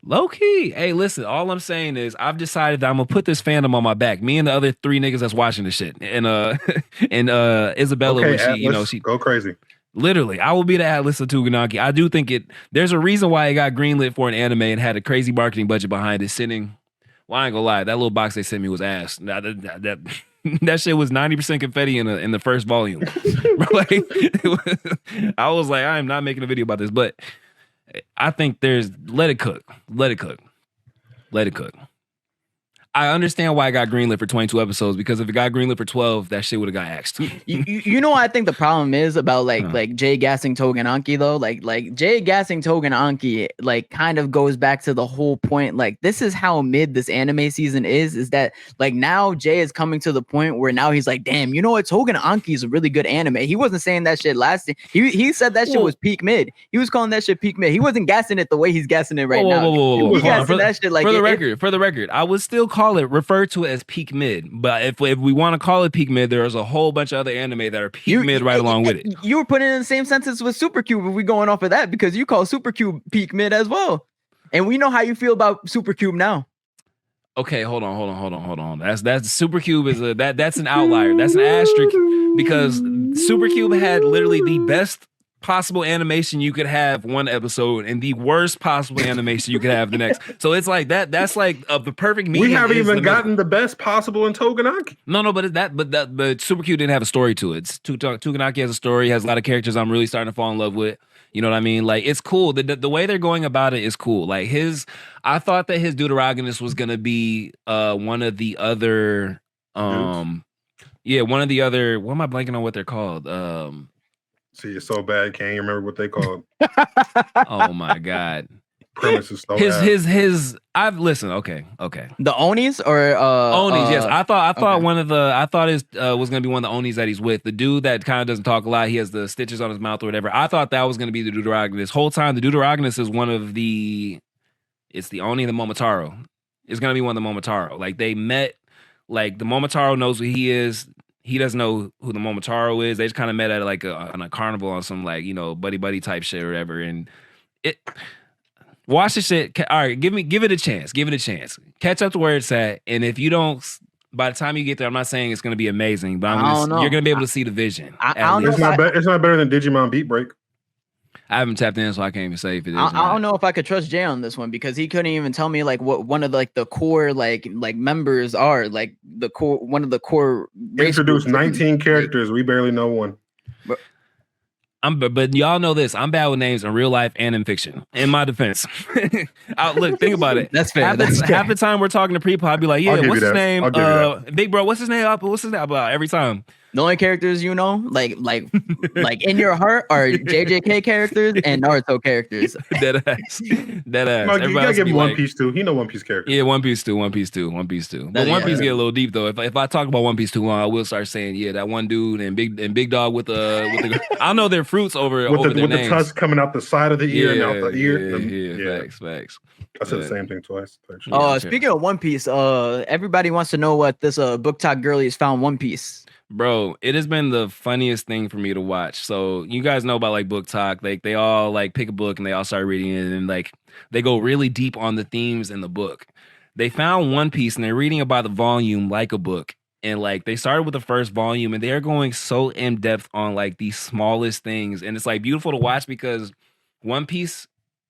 Low key. Hey, listen, all I'm saying is I've decided that I'm gonna put this fandom on my back. Me and the other 3 niggas that's watching this shit. And Isabella, okay, when she go crazy. Literally, I will be the Atlas of Tuganaki. I do think there's a reason why it got greenlit for an anime and had a crazy marketing budget behind it. Well, I ain't gonna lie, that little box they sent me was ass. That shit was 90% confetti in the first volume. I was like, I am not making a video about this, but I think let it cook. I understand why I got greenlit for 22 episodes, because if it got greenlit for 12, that shit would have got axed. You know what I think the problem is about like Jay gassing Togananki though? Like Jay gassing Togananki like kind of goes back to the whole point. Like this is how mid this anime season is that like now Jay is coming to the point where now he's like, damn, you know what? Togananki is a really good anime. He wasn't saying that shit last year. He said that shit was peak mid. He was calling that shit peak mid. He wasn't gassing it the way he's gassing it right now. He's gassing that shit like for the record, I would still refer to it as peak mid, but if we want to call it peak mid, there's a whole bunch of other anime that are peak mid right along with it. You were putting it in the same sentence with Supercube if we going off of that, because you call Supercube peak mid as well, and we know how you feel about Supercube now. Okay, hold on. That's Supercube is that's an outlier. That's an asterisk, because Supercube had literally the best possible animation you could have one episode and the worst possible animation you could have the next. So it's like that's like the perfect medium. We haven't even gotten the best possible in Toganaki. No, but Supercube didn't have a story to it. Tuganaki has a story, has a lot of characters I'm really starting to fall in love with. You know what I mean? Like it's cool. The way they're going about it is cool. Like I thought that his deuteragonist was gonna be one of the other one of the other, what am I blanking on what they're called? See, it's so bad, can't you remember what they called? Oh my god. Premise is so I've listened. Okay. The Onis or Onis, yes. I thought his was gonna be one of the Onis that he's with. The dude that kind of doesn't talk a lot. He has the stitches on his mouth or whatever. I thought that was gonna be the deuteragonist. Whole time the deuteragonist is it's the Oni and the Momotaro. It's gonna be one of the Momotaro. Like they met. Like the Momotaro knows who he is. He doesn't know who the Momotaro is. They just kind of met at like on a carnival on some like, buddy type shit or whatever. And watch the shit. All right, give it a chance. Give it a chance. Catch up to where it's at. And if you don't, by the time you get there, I'm not saying it's going to be amazing, but you're going to be able to see the vision. It's not better than Digimon Beat Break. I haven't tapped in, so I can't even say if it is. I don't know if I could trust Jay on this one, because he couldn't even tell me like what one of the core like members are, like the core, one of the core. Introduced 19 characters. We barely know one. But y'all know this. I'm bad with names in real life and in fiction. In my defense, look, think about it. That's fair. Half the time we're talking to people, I'd be like, "Yeah, what's his name? Big bro, what's his name? What's his name?" About every time. The only characters like in your heart are JJK characters and Naruto characters. Dead ass. Mark, you gotta give him One Piece too. He know One Piece characters. Yeah, One Piece too. But One Piece get a little deep though. If I talk about One Piece too long, I will start saying, yeah, that one dude and Big Dog with the I know their fruits over their names. The tusk coming out the side of the ear and out the ear. Yeah. Facts. I said the same thing twice. Actually. Speaking of One Piece, everybody wants to know what this book talk girlies found One Piece. Bro, it has been the funniest thing for me to watch. So you guys know about like book talk. Like they all like pick a book and they all start reading it and like they go really deep on the themes in the book. They found One Piece and they're reading about the volume like a book. And like they started with the first volume and they're going so in depth on like the smallest things. And it's like beautiful to watch because One Piece,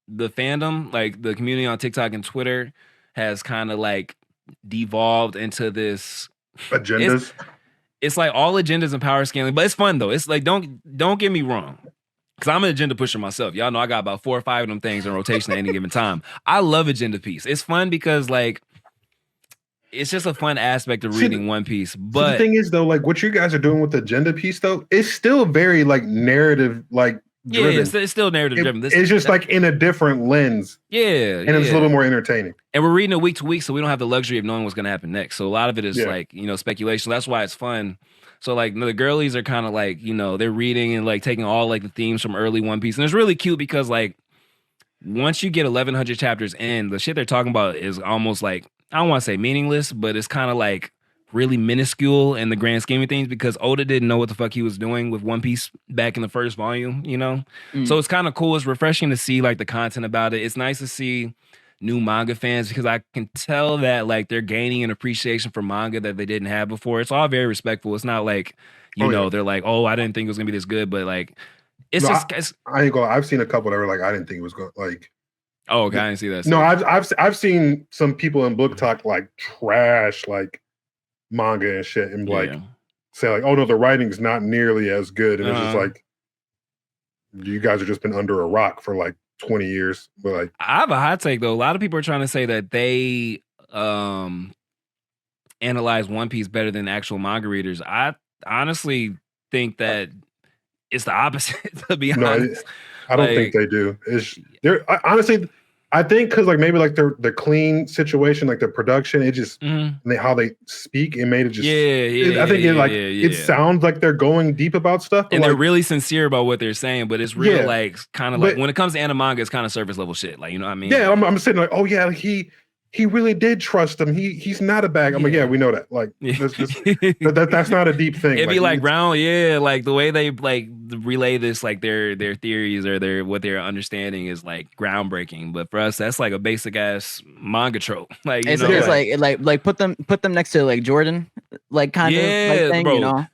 the fandom, like the community on TikTok and Twitter has kind of like devolved into this agendas. It's like all agendas and power scaling, but it's fun though. It's like don't get me wrong, because I'm an agenda pusher myself. Y'all know I got about 4 or 5 of them things in rotation at any given time. I love agenda piece. It's fun because like it's just a fun aspect of reading One Piece. But the thing is though, like what you guys are doing with the agenda piece though, it's still very like narrative, like driven. Yeah, it's still narrative driven. It's just like in a different lens. Yeah, and it's a little more entertaining. And we're reading it week to week, so we don't have the luxury of knowing what's going to happen next. So a lot of it is like, you know, speculation. That's why it's fun. So like the girlies are kind of like, you know, they're reading and like taking all like the themes from early One Piece. And it's really cute because like once you get 1,100 chapters in, the shit they're talking about is almost like, I don't want to say meaningless, but it's kind of like really minuscule in the grand scheme of things because Oda didn't know what the fuck he was doing with One Piece back in the first volume, you know? So it's kind of cool. It's refreshing to see like the content about it. It's nice to see new manga fans because I can tell that like they're gaining an appreciation for manga that they didn't have before. It's all very respectful. It's not like, you know, they're like, oh, I didn't think it was gonna be this good, but like it's I ain't going. I've seen a couple that were like, I didn't think it was going like. Oh, okay, I didn't see that. No, I've seen some people in book talk like trash like manga and shit and like say like, oh no, the writing's not nearly as good, and it's just like you guys have just been under a rock for like 20 years. But like I have a hot take though. A lot of people are trying to say that they analyze One Piece better than actual manga readers. I honestly think that it's the opposite, to be honest. I don't think they do. Honestly, I think because like maybe like the clean situation, like the production, it just how they speak, it made it just I think it sounds like they're going deep about stuff, and they're really sincere about what they're saying. But it's real like kind of like when it comes to anime, it's kind of surface level shit. Like you know what I mean? Yeah, I'm sitting like, oh yeah, he really did trust him. He's not a bag. I'm like, yeah, we know that. Like that's not a deep thing. It'd be like round, like the way they like relay this, like their theories or what they're understanding is like groundbreaking. But for us, that's like a basic ass manga trope. Like you know, it's like put them next to like Jordan, like kind of like thing, bro. You know.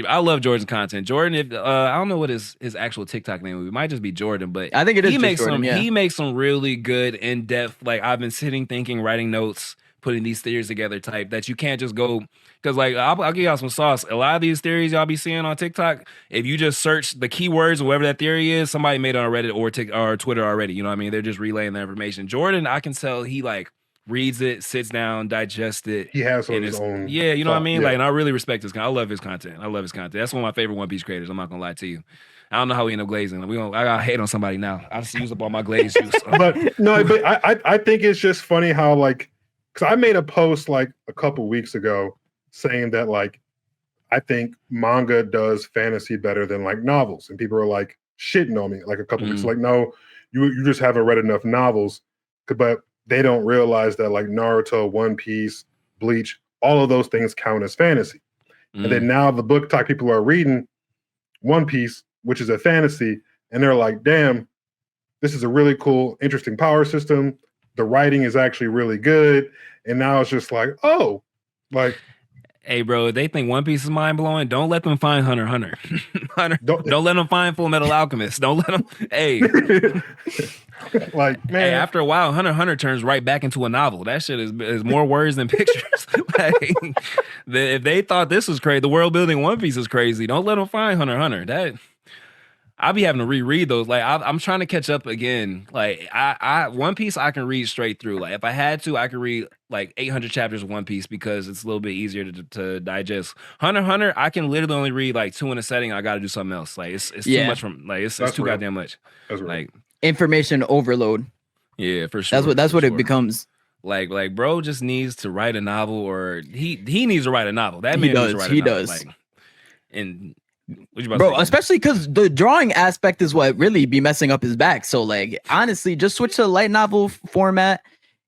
I love Jordan's content. Jordan, if I don't know what his actual TikTok name would be. It might just be Jordan, but I think it is. He makes some really good in depth. Like I've been sitting, thinking, writing notes, putting these theories together. Type that you can't just go because like I'll give y'all some sauce. A lot of these theories y'all be seeing on TikTok, if you just search the keywords or whatever that theory is, somebody made it on Reddit or Twitter already. You know what I mean? They're just relaying the information. Jordan, I can tell he like reads it, sits down, digests it. He has his own. Yeah, you know what I mean? Yeah. Like, and I really respect his content. I love his content. That's one of my favorite One Piece creators. I'm not gonna lie to you. I don't know how we end up glazing. I got hate on somebody now. I just used up all my glaze juice. So. But no, but I think it's just funny how like, because I made a post like a couple weeks ago saying that like, I think manga does fantasy better than like novels, and people are like shitting on me like a couple weeks. Like, no, you just haven't read enough novels, but they don't realize that like Naruto, One Piece, Bleach, all of those things count as fantasy. And then now the book talk people are reading One Piece, which is a fantasy, and they're like, damn, this is a really cool, interesting power system. The writing is actually really good. And now it's just like, oh, like, hey, bro, they think One Piece is mind blowing. Don't let them find Hunter x Hunter. Don't let them find Full Metal Alchemist. Don't let them. Hey, like man, hey, after a while, Hunter x Hunter turns right back into a novel. That shit is more words than pictures. Like, if they thought this was crazy, the world building One Piece is crazy. Don't let them find Hunter x Hunter. That. I'll be having to reread those. Like I'm trying to catch up again. Like I One Piece I can read straight through. Like if I had to, I could read like 800 chapters of One Piece because it's a little bit easier to digest. Hunter x Hunter, I can literally only read like 2 in a setting. I got to do something else. Like it's too much from like it's too goddamn much. That's like information overload. Yeah, for sure. That's what it becomes. Like bro just needs to write a novel, or he needs to write a novel. That man needs to write a novel. Does. Like, and bro, especially because the drawing aspect is what really be messing up his back. So like honestly, just switch to the light novel format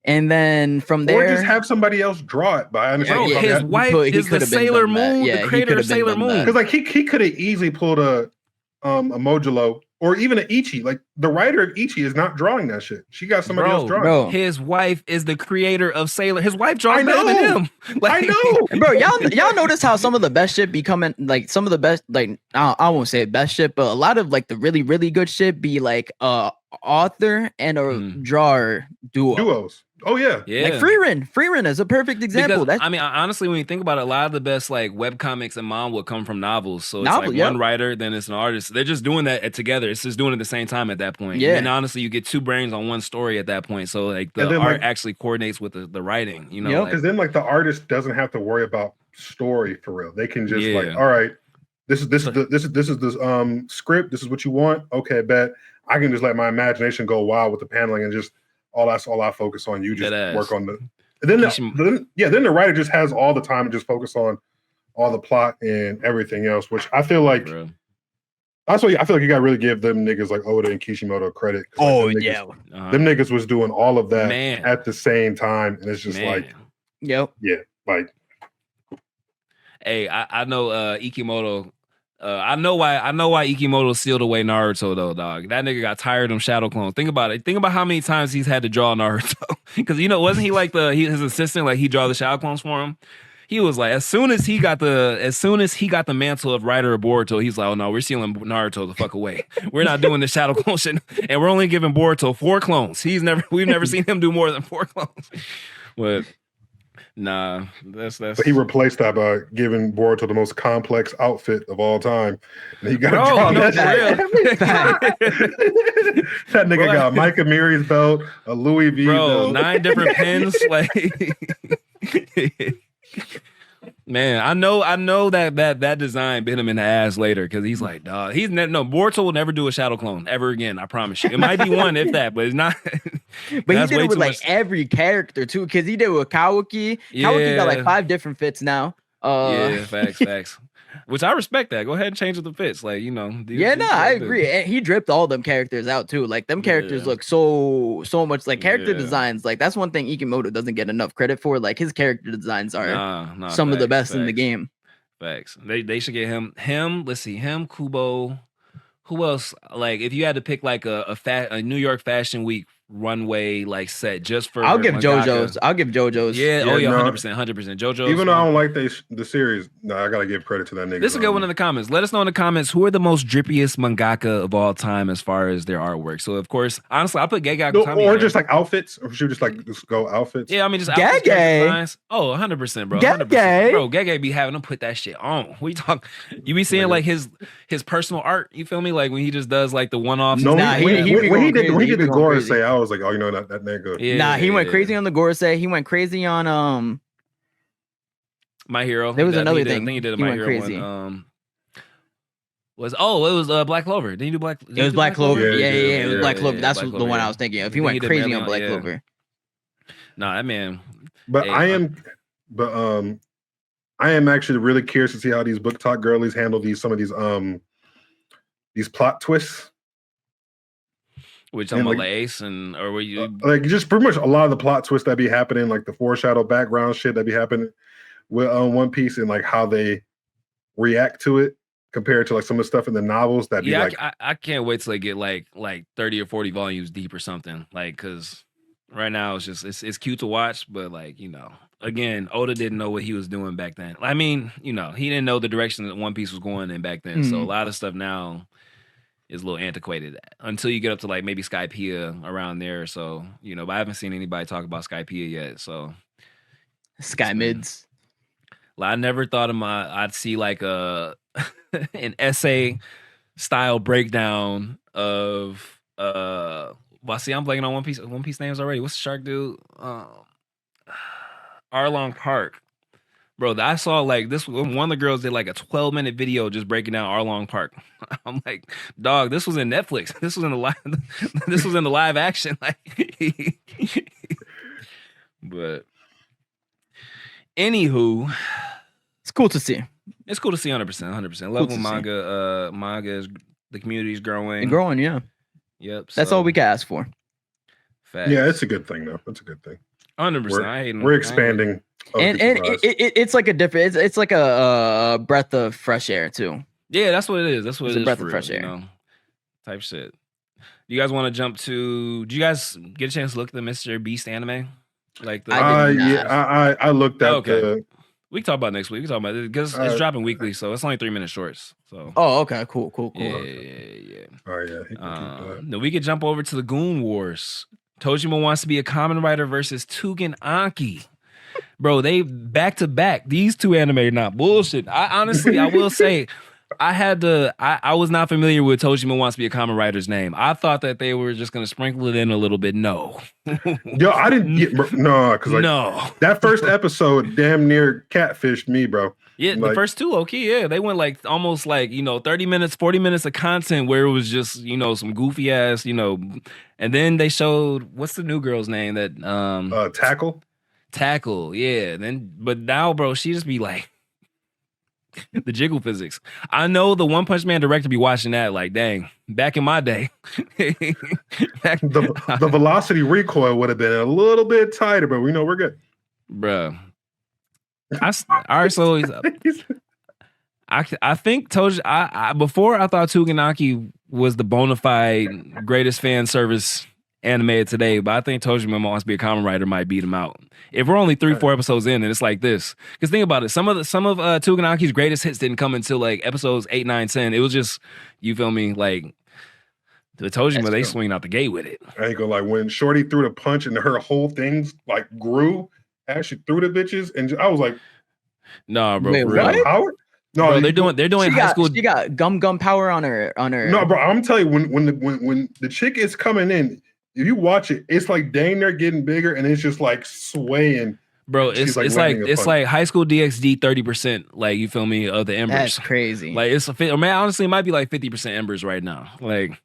And then from there, or just have somebody else draw it. But I understand his wife is the Sailor Moon, the creator of Sailor Moon. Because like he could have easily pulled a Modulo or even an Ichi. Like the writer of Ichi is not drawing that shit. She got somebody else drawing it. His wife is the creator of Sailor. His wife draws better than him. Like, I know, bro. Y'all notice how some of the best shit be coming, like some of the best, like I won't say best shit, but a lot of like the really really good shit be like author and a drawer duos. Oh yeah. Like Freerin is a perfect example. Because, I mean, honestly, when you think about it, a lot of the best like web comics and manga will come from novels. So it's like one writer, then it's an artist. They're just doing that together. It's just doing it at the same time at that point. Yeah. And then honestly, you get two brains on one story at that point. So like the art actually coordinates with the writing. You know, because then like the artist doesn't have to worry about story for real. They can just like, all right, this is the script. This is what you want. Okay, bet. I can just let my imagination go wild with the paneling and just. That's all I focus on. You just work on then the writer just has all the time to just focus on all the plot and everything else, which I feel like that's why I feel like you gotta really give them niggas like Oda and Kishimoto credit. Oh them niggas was doing all of that at the same time, and it's just like like hey, I know Ikimoto. I know why Ikimoto sealed away Naruto though, dog. That nigga got tired of them shadow clones. Think about it. Think about how many times he's had to draw Naruto. Because wasn't he like his assistant? Like he draw the shadow clones for him. He was like, as soon as he got the mantle of writer of Boruto, he's like, oh no, we're sealing Naruto the fuck away. We're not doing the shadow clone shit, and we're only giving Boruto 4 clones. We've never seen him do more than 4 clones. But nah, that's. But he replaced that by giving Boruto the most complex outfit of all time. And he got that nigga got Mike Amiri's belt, a Louis V belt, 9 different pins. Like, man, I know that design bit him in the ass later because he's like, dog, Boruto will never do a shadow clone ever again. I promise you. It might be one if that, but it's not. But he did it with like every character too, because he did it with Kawaki. Kawaki got like 5 different fits now. Facts. Which I respect that. Go ahead and change the fits. Like, I agree. And he dripped all them characters out too. Like them characters look so much like character designs. Like that's one thing Ikimoto doesn't get enough credit for. Like his character designs are some of the best in the game. Facts. They should get him. Let's see, him, Kubo. Who else? Like if you had to pick like a New York Fashion Week runway like set just for I'll give JoJo's. Yeah, 100%. JoJo's. Even though I don't like the series, I gotta give credit to that nigga. This is a good one in the comments. Let us know in the comments who are the most drippiest mangaka of all time as far as their artwork. So of course, honestly, I'll put Gege or just like outfits, or should we just go outfits? Yeah, I mean just Gege. Oh, 100%, bro. Gege. Bro, Gege be having them put that shit on. We talk. You be seeing like his personal art. You feel me? Like when he just does like the one-offs. No, when he did the Gorosei, I was like, oh, that nigga. Yeah, he went crazy on the Gorosei. He went crazy on My Hero. There was another thing. I think he did a My Hero crazy. One. It was Black Clover. Did he do Black? It was Black Clover. Yeah. It was Black Clover. That's the one I was thinking of. He went crazy on Black Clover. Nah, that man. But I am actually really curious to see how these book talk girlies handle some of these plot twists. Which I'm like Ace or were you like just pretty much a lot of the plot twists that be happening, like the foreshadow background shit that be happening with One Piece and like how they react to it compared to like some of the stuff in the novels that be like I can't wait till they get like 30 or 40 volumes deep or something, like because right now it's just it's cute to watch, but like again, Oda didn't know what he was doing back then. I mean, he didn't know the direction that One Piece was going in back then. So a lot of stuff now is a little antiquated until you get up to like maybe Skypiea around there. So, but I haven't seen anybody talk about Skypiea yet. So Sky Mids. I never thought I'd see like an essay style breakdown of I'm blanking on One Piece names already. What's the shark dude? Arlong Park. Bro, I saw like this one of the girls did like a 12-minute video just breaking down Arlong Park. I'm like, dog, this was in Netflix. This was in the live action. Like, but anywho, it's cool to see. It's cool to see 100%. Level manga is the community is growing. Yeah. Yep. That's all we can ask for. Facts. Yeah, it's a good thing though. It's a good thing. 100%. We're expanding, and it's like a different. It's like a breath of fresh air too. Yeah, that's what it is. That's what it is. A breath for of fresh air, type shit. You guys want to jump to? Do you guys get a chance to look at the Mr. Beast anime? Like the I looked at the. We can talk about it next week. We can talk about it because it's dropping weekly, so it's only 3-minute shorts. So. Oh, okay, cool. Yeah. Oh yeah. No, we could jump over to the Goon Wars. Tojima wants to be a Kamen Rider versus Tugen Anki. Bro, they back to back. These two anime are not bullshit. I will say, I was not familiar with Tojima wants to be a Kamen Rider's name. I thought that they were just gonna sprinkle it in a little bit. No. Yo, I didn't get because that first episode damn near catfished me, bro. Yeah, the first two, okay, yeah. They went like almost like, 30 minutes, 40 minutes of content where it was just, some goofy ass, and then they showed what's the new girl's name that Tackle, yeah. But now, bro, she just be like the jiggle physics. I know the One Punch Man director be watching that like, dang, back in my day. the velocity recoil would have been a little bit tighter, but we know we're good. Bruh. I think before I thought Tuganaki was the bona fide greatest fan service animated today, but I think Tojima wants to be a Kamen Rider might beat him out. If we're only 3-4 episodes in and it's like this, because think about it, some of Tuganaki's greatest hits didn't come until like episodes 8, 9, 10. It was just, you feel me, like the Tojima, they swing out the gate with it. I ain't gonna lie, when Shorty threw the punch and her whole things like grew as she threw the bitches, and I was like, "Nah, bro, wait, what? Power? No, bro, they're doing high school. She got gum power on her. No, bro, I'm telling you, when the chick is coming in, if you watch it, it's like dang, they're getting bigger, and it's just like swaying. Bro, it's like High School DxD 30%, like, you feel me, of the embers. That's crazy. Like honestly, it might be like 50% embers right now, like.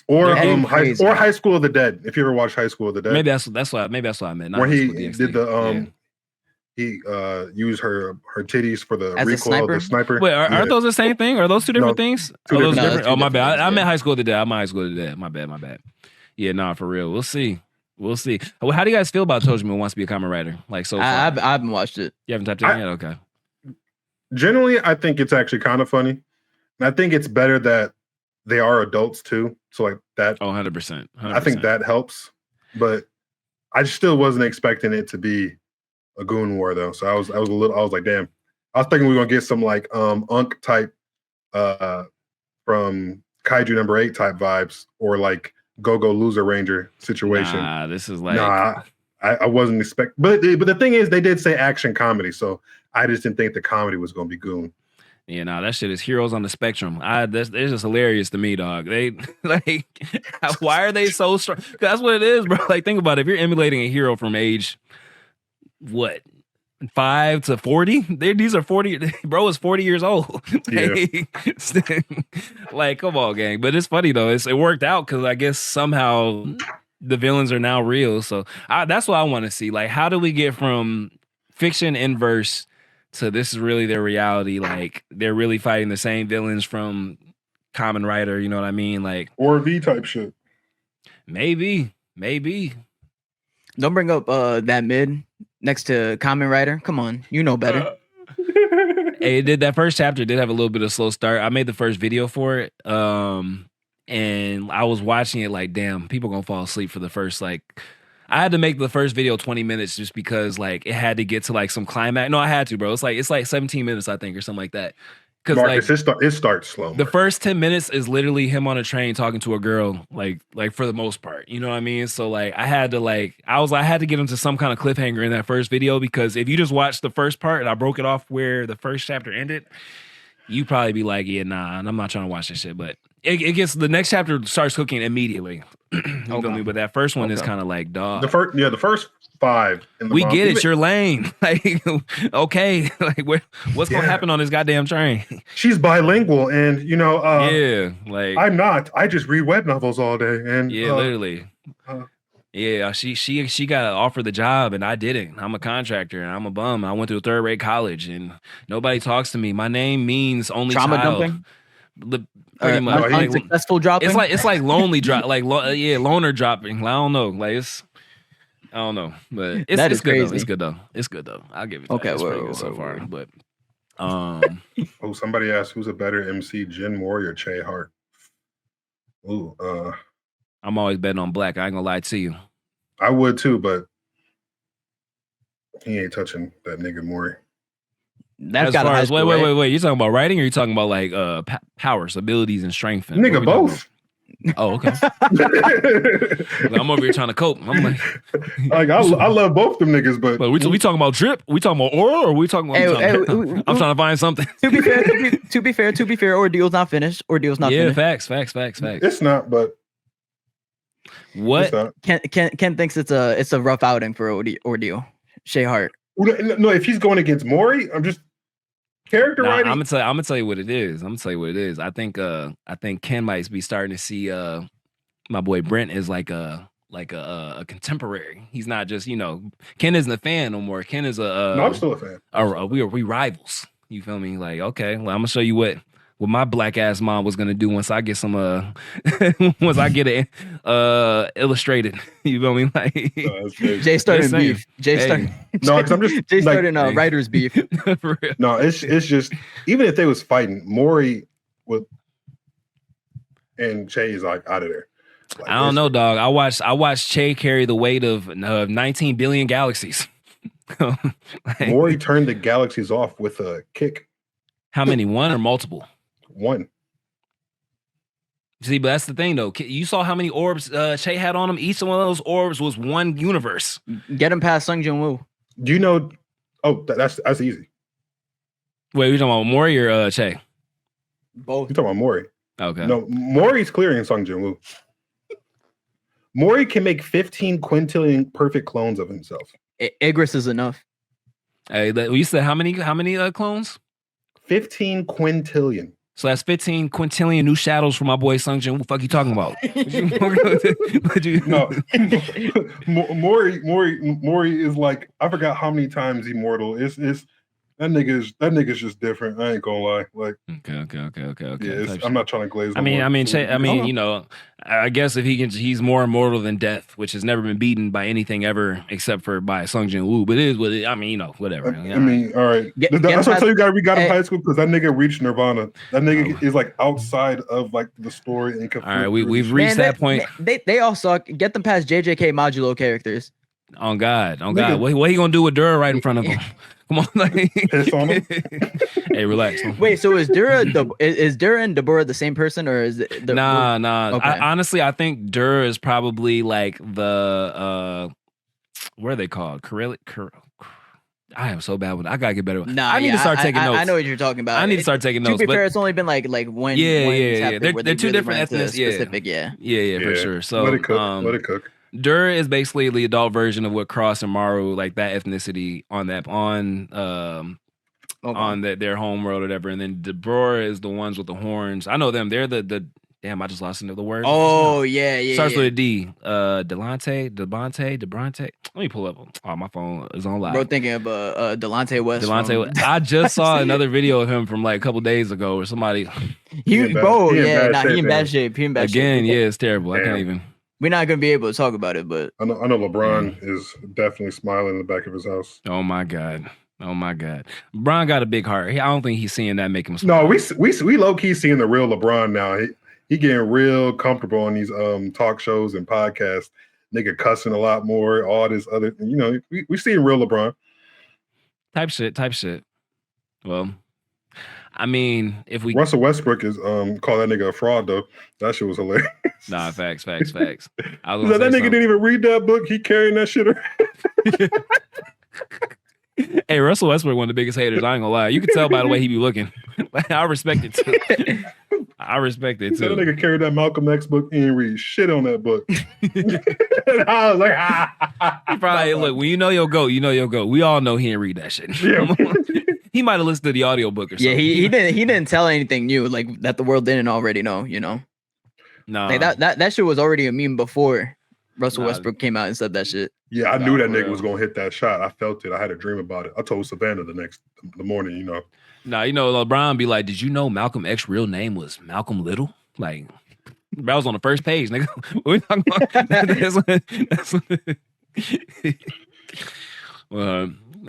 Or High School of the Dead. If you ever watched High School of the Dead, maybe that's what I meant. Where he did he used her titties for the recoil of the sniper. Wait, aren't those the same thing? Are those two different things? Are those different? Oh, my bad. I meant High School of the Dead. I'm High School of the Dead. My bad. Yeah, nah, for real. We'll see. Well, how do you guys feel about Tojima wants to be a Kamen Rider? Like, so far? I haven't watched it. You haven't tapped in yet? Okay. Generally, I think it's actually kind of funny, and I think it's better that they are adults too. So like that. Oh, 100%. I think that helps, but I still wasn't expecting it to be a Goon War though. So I was like, damn. I was thinking we were gonna get some like Unk type from Kaiju number 8 type vibes, or like Go-Go Loser Ranger situation. This is like I wasn't expecting, but the thing is, they did say action comedy, so I just didn't think the comedy was gonna be Goon. Yeah, that shit is heroes on the spectrum. It's just hilarious to me, dog. They like, why are they so strong? That's what it is, bro. Like, think about it. If you're emulating a hero from age, 5 to 40? These are 40. Bro is 40 years old. Like, come on, gang. But it's funny though. It worked out because I guess somehow the villains are now real. So that's what I want to see. Like, how do we get from fiction inverse to this is really their reality? Like, they're really fighting the same villains from Kamen Rider, you know what I mean? Like, or V type shit. Maybe. Don't bring up that mid next to Kamen Rider. Come on, you know better. Hey, that first chapter did have a little bit of slow start. I made the first video for it. And I was watching it like, damn, people gonna fall asleep for the first, like, I had to make the first video 20 minutes just because like it had to get to like some climax. No, I had to, bro. It's like 17 minutes, I think, or something like that. Because like it starts slow. The first 10 minutes is literally him on a train talking to a girl, like for the most part. You know what I mean? So like I had to get into some kind of cliffhanger in that first video, because if you just watch the first part and I broke it off where the first chapter ended, you'd probably be like, yeah, nah, and I'm not trying to watch this shit. But it gets, the next chapter starts cooking immediately. You feel me? But that first one is kind of like, dog. The first 5. We get it. You're lame. Like, okay, like what's gonna happen on this goddamn train? She's bilingual, and like I'm not. I just read web novels all day, and literally. She got offered the job and I didn't. I'm a contractor and I'm a bum. I went to a 3rd-rate college and nobody talks to me. My name means only trauma child. Dumping? Pretty much. Unsuccessful dropping? It's like lonely drop, like loner dropping. I don't know. Like I don't know, but it's good though. It's good though. It's good though. I'll give it. Okay, it's pretty good so far. But somebody asked who's a better MC, Jen Mori or Che Hart? Ooh, I'm always betting on Black. I ain't gonna lie to you. I would too, but he ain't touching that nigga Mori. That's got as wait. You talking about writing, or you talking about like powers, abilities, and strength? And nigga, both. Oh, okay. I'm over here trying to cope. I'm like I love both them niggas, but we talking about drip? We talking about aura, or we talking about? I'm trying to find something. To be fair, Ordeal's not finished. Yeah, facts. It's not, but what? Ken thinks it's a rough outing for Ordeal. Che Hart. No, if he's going against Maury, I'm just character writing. I'm gonna tell you what it is. I think Ken might be starting to see my boy Brent is like a contemporary. He's not just, Ken isn't a fan no more. Ken is no, I'm still a fan. We rivals. You feel me? Like, okay, well, I'm gonna show you what my black ass mom was gonna do once I get some once I get it illustrated. You feel me? Like Jay started beef. Jay started writer's beef. No, it's just even if they was fighting, Maury and Che is like out of there. Like, I don't know, dog. I watched Che carry the weight of 19 billion galaxies. Maury turned the galaxies off with a kick. How many? One or multiple? One. See, but that's the thing, though. You saw how many orbs Che had on him? Each one of those orbs was one universe. Get him past Sung Jin Woo. Do you know? Oh, that's easy. Wait, you talking about Maury or Che? Both. You talking about Maury? Okay. No, Maury's clearing Sung Jin Woo. Maury can make 15 quintillion perfect clones of himself. Igris is enough. Hey, you said how many clones? 15 quintillion. So that's 15 quintillion new shadows for my boy Sung Jin. What the fuck you talking about? No, Maury is like, I forgot how many times immortal. It's that nigga's just different. I ain't gonna lie. Like, okay. Yeah, I'm not trying to glaze. I guess if he's more immortal than death, which has never been beaten by anything ever except for by Sung Jin Woo. But it is what it. I mean, whatever. All right. That's what I tell you guys. We got in high school because that nigga reached Nirvana. That nigga is like outside of like the story and. All right, we've reached that point. They all suck. Get them past JJK modulo characters. On God. What he gonna do with Dura right in front of him? Come on, like, piss on him. Hey, relax. Wait, so is Dura and Deborah the same person, or is it Nah. Okay. Honestly, I think Dura is probably like the what are they called? I am so bad with it. I gotta get better. I need to start taking notes. I know what you're talking about. I need to start taking notes. To be fair, it's only been like one. Yeah. They're two different ethnicities. Specific, yeah, for sure. So let it cook. Dur is basically the adult version of what Cross and Maru, like that ethnicity on their home world or whatever. And then Deborah is the ones with the horns. I know them. They're the damn. I just lost into the word. Oh yeah. Starts with a D. Delonte. Let me pull up. Oh, my phone is on live. Bro, thinking of Delonte West. I just saw another video of him from like a couple days ago, where somebody. He in bad shape. Again, yeah, it's terrible. I can't even. We're not gonna be able to talk about it, but I know LeBron is definitely smiling in the back of his house. Oh my God. LeBron got a big heart. I don't think he's seeing that make him smile. No, we low key seeing the real LeBron now. He getting real comfortable on these talk shows and podcasts. Nigga cussing a lot more. All this other, we seeing real LeBron. Type shit. Well, I mean, if we Russell Westbrook is call that nigga a fraud though. That shit was hilarious. Nah, facts. that nigga didn't even read that book. He carrying that shit around. Hey, Russell Westbrook, one of the biggest haters. I ain't gonna lie. You can tell by the way he be looking. I respect it too. That nigga carried that Malcolm X book and read shit on that book. I was like, He probably look when you know your goat. We all know he didn't read that shit. Yeah. He might have listened to the audiobook or something. Yeah, he didn't tell anything new like that the world didn't already know. No, like that shit was already a meme before Russell Westbrook came out and said that shit. Yeah, I knew that nigga was gonna hit that shot. I felt it. I had a dream about it. I told Savannah the morning. Nah, LeBron be like, "Did you know Malcolm X's real name was Malcolm Little?" Like, that was on the first page, nigga. What we talking about?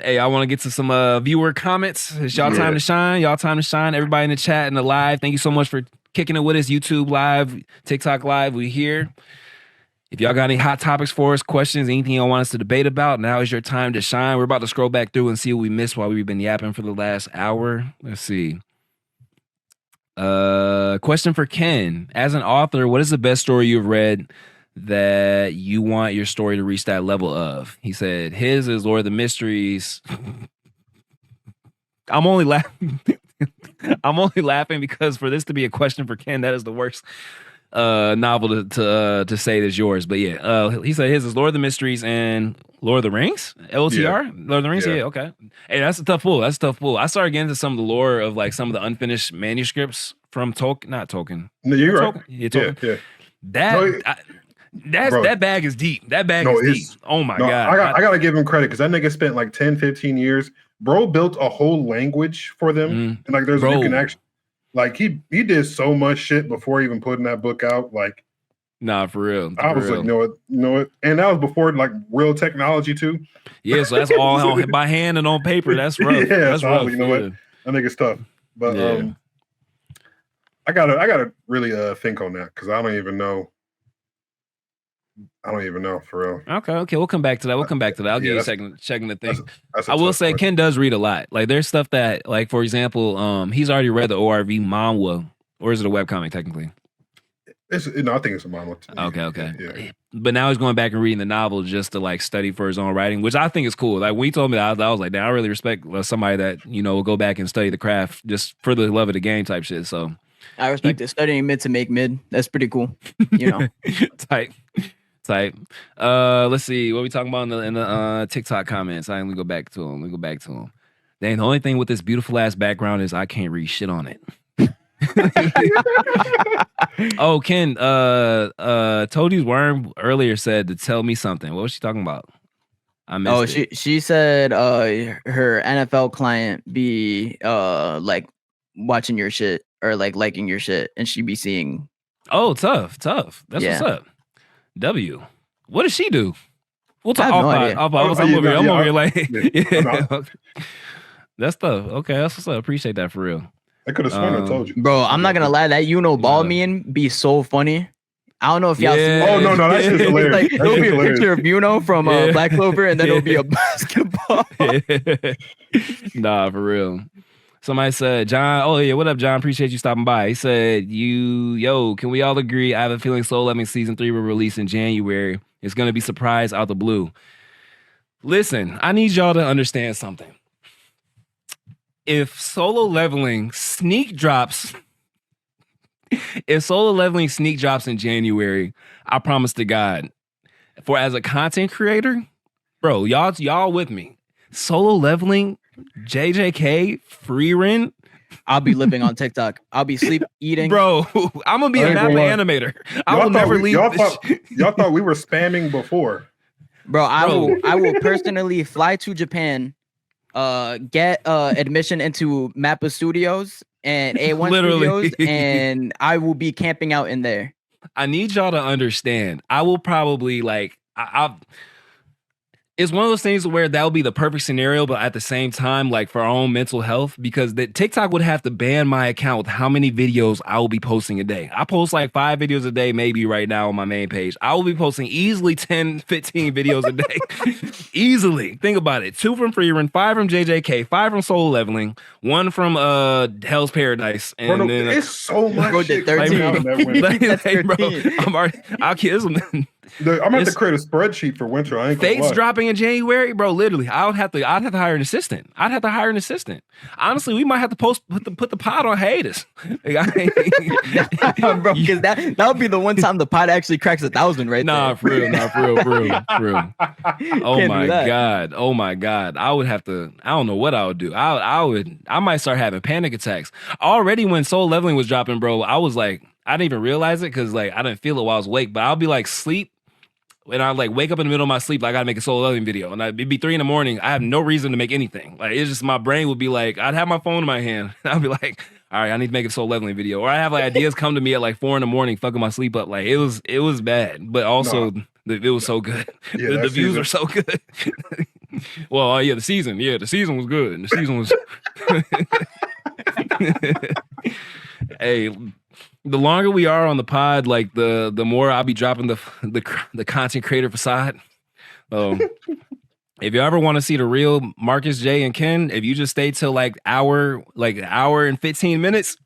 Hey, I want to get to some viewer comments. It's y'all time to shine. Y'all time to shine. Everybody in the chat and the live, thank you so much for kicking it with us. YouTube live, TikTok live, we here. If y'all got any hot topics for us, questions, anything y'all want us to debate about, now is your time to shine. We're about to scroll back through and see what we missed while we've been yapping for the last hour. Let's see. Question for Ken. As an author, what is the best story you've read that you want your story to reach that level of? He said his is Lord of the Mysteries. I'm only laughing. I'm only laughing because for this to be a question for Ken, that is the worst novel to say is yours. But yeah, he said his is Lord of the Mysteries and Lord of the Rings. LOTR? Yeah. Lord of the Rings. Yeah. Okay. Hey, that's a tough pull. I started getting into some of the lore of like some of the unfinished manuscripts from Tolkien. Not Tolkien. No, you're right. Tolkien? Yeah, Tolkien. Yeah. That bag is deep. That bag is deep. Oh my God. I gotta give him credit because that nigga spent like 10, 15 years. Bro built a whole language for them. And like there's you can actually like he did so much shit before even putting that book out. Like nah, for real. I was like, know it. And that was before like real technology too. Yeah, so that's all by hand and on paper. That's rough. Yeah, that's rough. You know what? I think it's tough. But I gotta really think on that because I don't even know for real. Okay. We'll come back to that. I'll give you a second checking the thing. I will say Ken does read a lot. Like there's stuff that, like for example, he's already read the ORV manhwa, or is it a webcomic technically? I think it's a manhwa. Okay. Yeah. But now he's going back and reading the novel just to like study for his own writing, which I think is cool. Like when he told me that, I was like, damn, I really respect somebody that will go back and study the craft just for the love of the game type shit. So I respect it. Studying mid to make mid. That's pretty cool. Type. Let's see what we talking about in the TikTok comments. Let me go back to him. Dang, the only thing with this beautiful ass background is I can't read shit on it. Oh, Ken, Toadie's Worm earlier said to tell me something. What was she talking about? I missed it. She said her NFL client be like watching your shit or like liking your shit, and she be seeing. Oh, tough. That's what's up. W. What does she do? We'll talk off. I'm over here like, that's tough. Okay, that's what's up. Appreciate that for real. I could have sworn I told you, bro. I'm not gonna lie, that ball meme be so funny. I don't know if y'all see. Oh no, that's just hilarious. Like, there'll be a picture of Yuno from Black Clover, and then it'll be a basketball. Nah, for real. Somebody said, John, oh yeah, what up, John? Appreciate you stopping by. He said, can we all agree? I have a feeling Soul Leveling Season 3 will release in January. It's going to be surprise out the blue. Listen, I need y'all to understand something. If Solo Leveling sneak drops in January, I promise to God, as a content creator, bro, y'all with me. Solo Leveling, JJK, Freerin. I'll be living on TikTok. I'll be sleep eating. Bro, I'm going to be a map animator. I will never leave. Y'all thought we were spamming before. Bro, I will personally fly to Japan, get admission into Mappa Studios and A1 Studios, and I will be camping out in there. I need y'all to understand. I will probably it's one of those things where that would be the perfect scenario, but at the same time, like for our own mental health, because the TikTok would have to ban my account with how many videos I will be posting a day. I post like 5 videos a day, maybe right now on my main page. I will be posting easily 10, 15 videos a day. Easily. Think about it. 2 from Freerun, 5 from JJK, 5 from Soul Leveling, 1 from Hell's Paradise. And then it's so much shit 13. I'm gonna have to create a spreadsheet for winter. I ain't gonna Fate's dropping in January, bro. Literally, I'd have to hire an assistant. Honestly, we might have to put the pod on hiatus. Bro, because that would be the one time the pod actually cracks 1,000 right there. For real. Oh my god. I would have to. I don't know what I would do. I might start having panic attacks. Already when Soul Leveling was dropping, bro, I was like, I didn't even realize it because like I didn't feel it while I was awake, but I'll be like sleep. And I like wake up in the middle of my sleep, like I gotta make a Soul Leveling video. And it'd be 3 a.m. I have no reason to make anything. Like it's just my brain would be like, I'd have my phone in my hand. I'd be like, all right, I need to make a Soul Leveling video. Or I have like ideas come to me at like 4 a.m, fucking my sleep up. Like it was bad. But also It was so good. Yeah, the views are so good. Well, yeah, the season was good. The season was. Hey, the longer we are on the pod, like the more I'll be dropping the content creator facade. If you ever want to see the real Marcus, Jay, and Ken, if you just stay till like an hour and 15 minutes,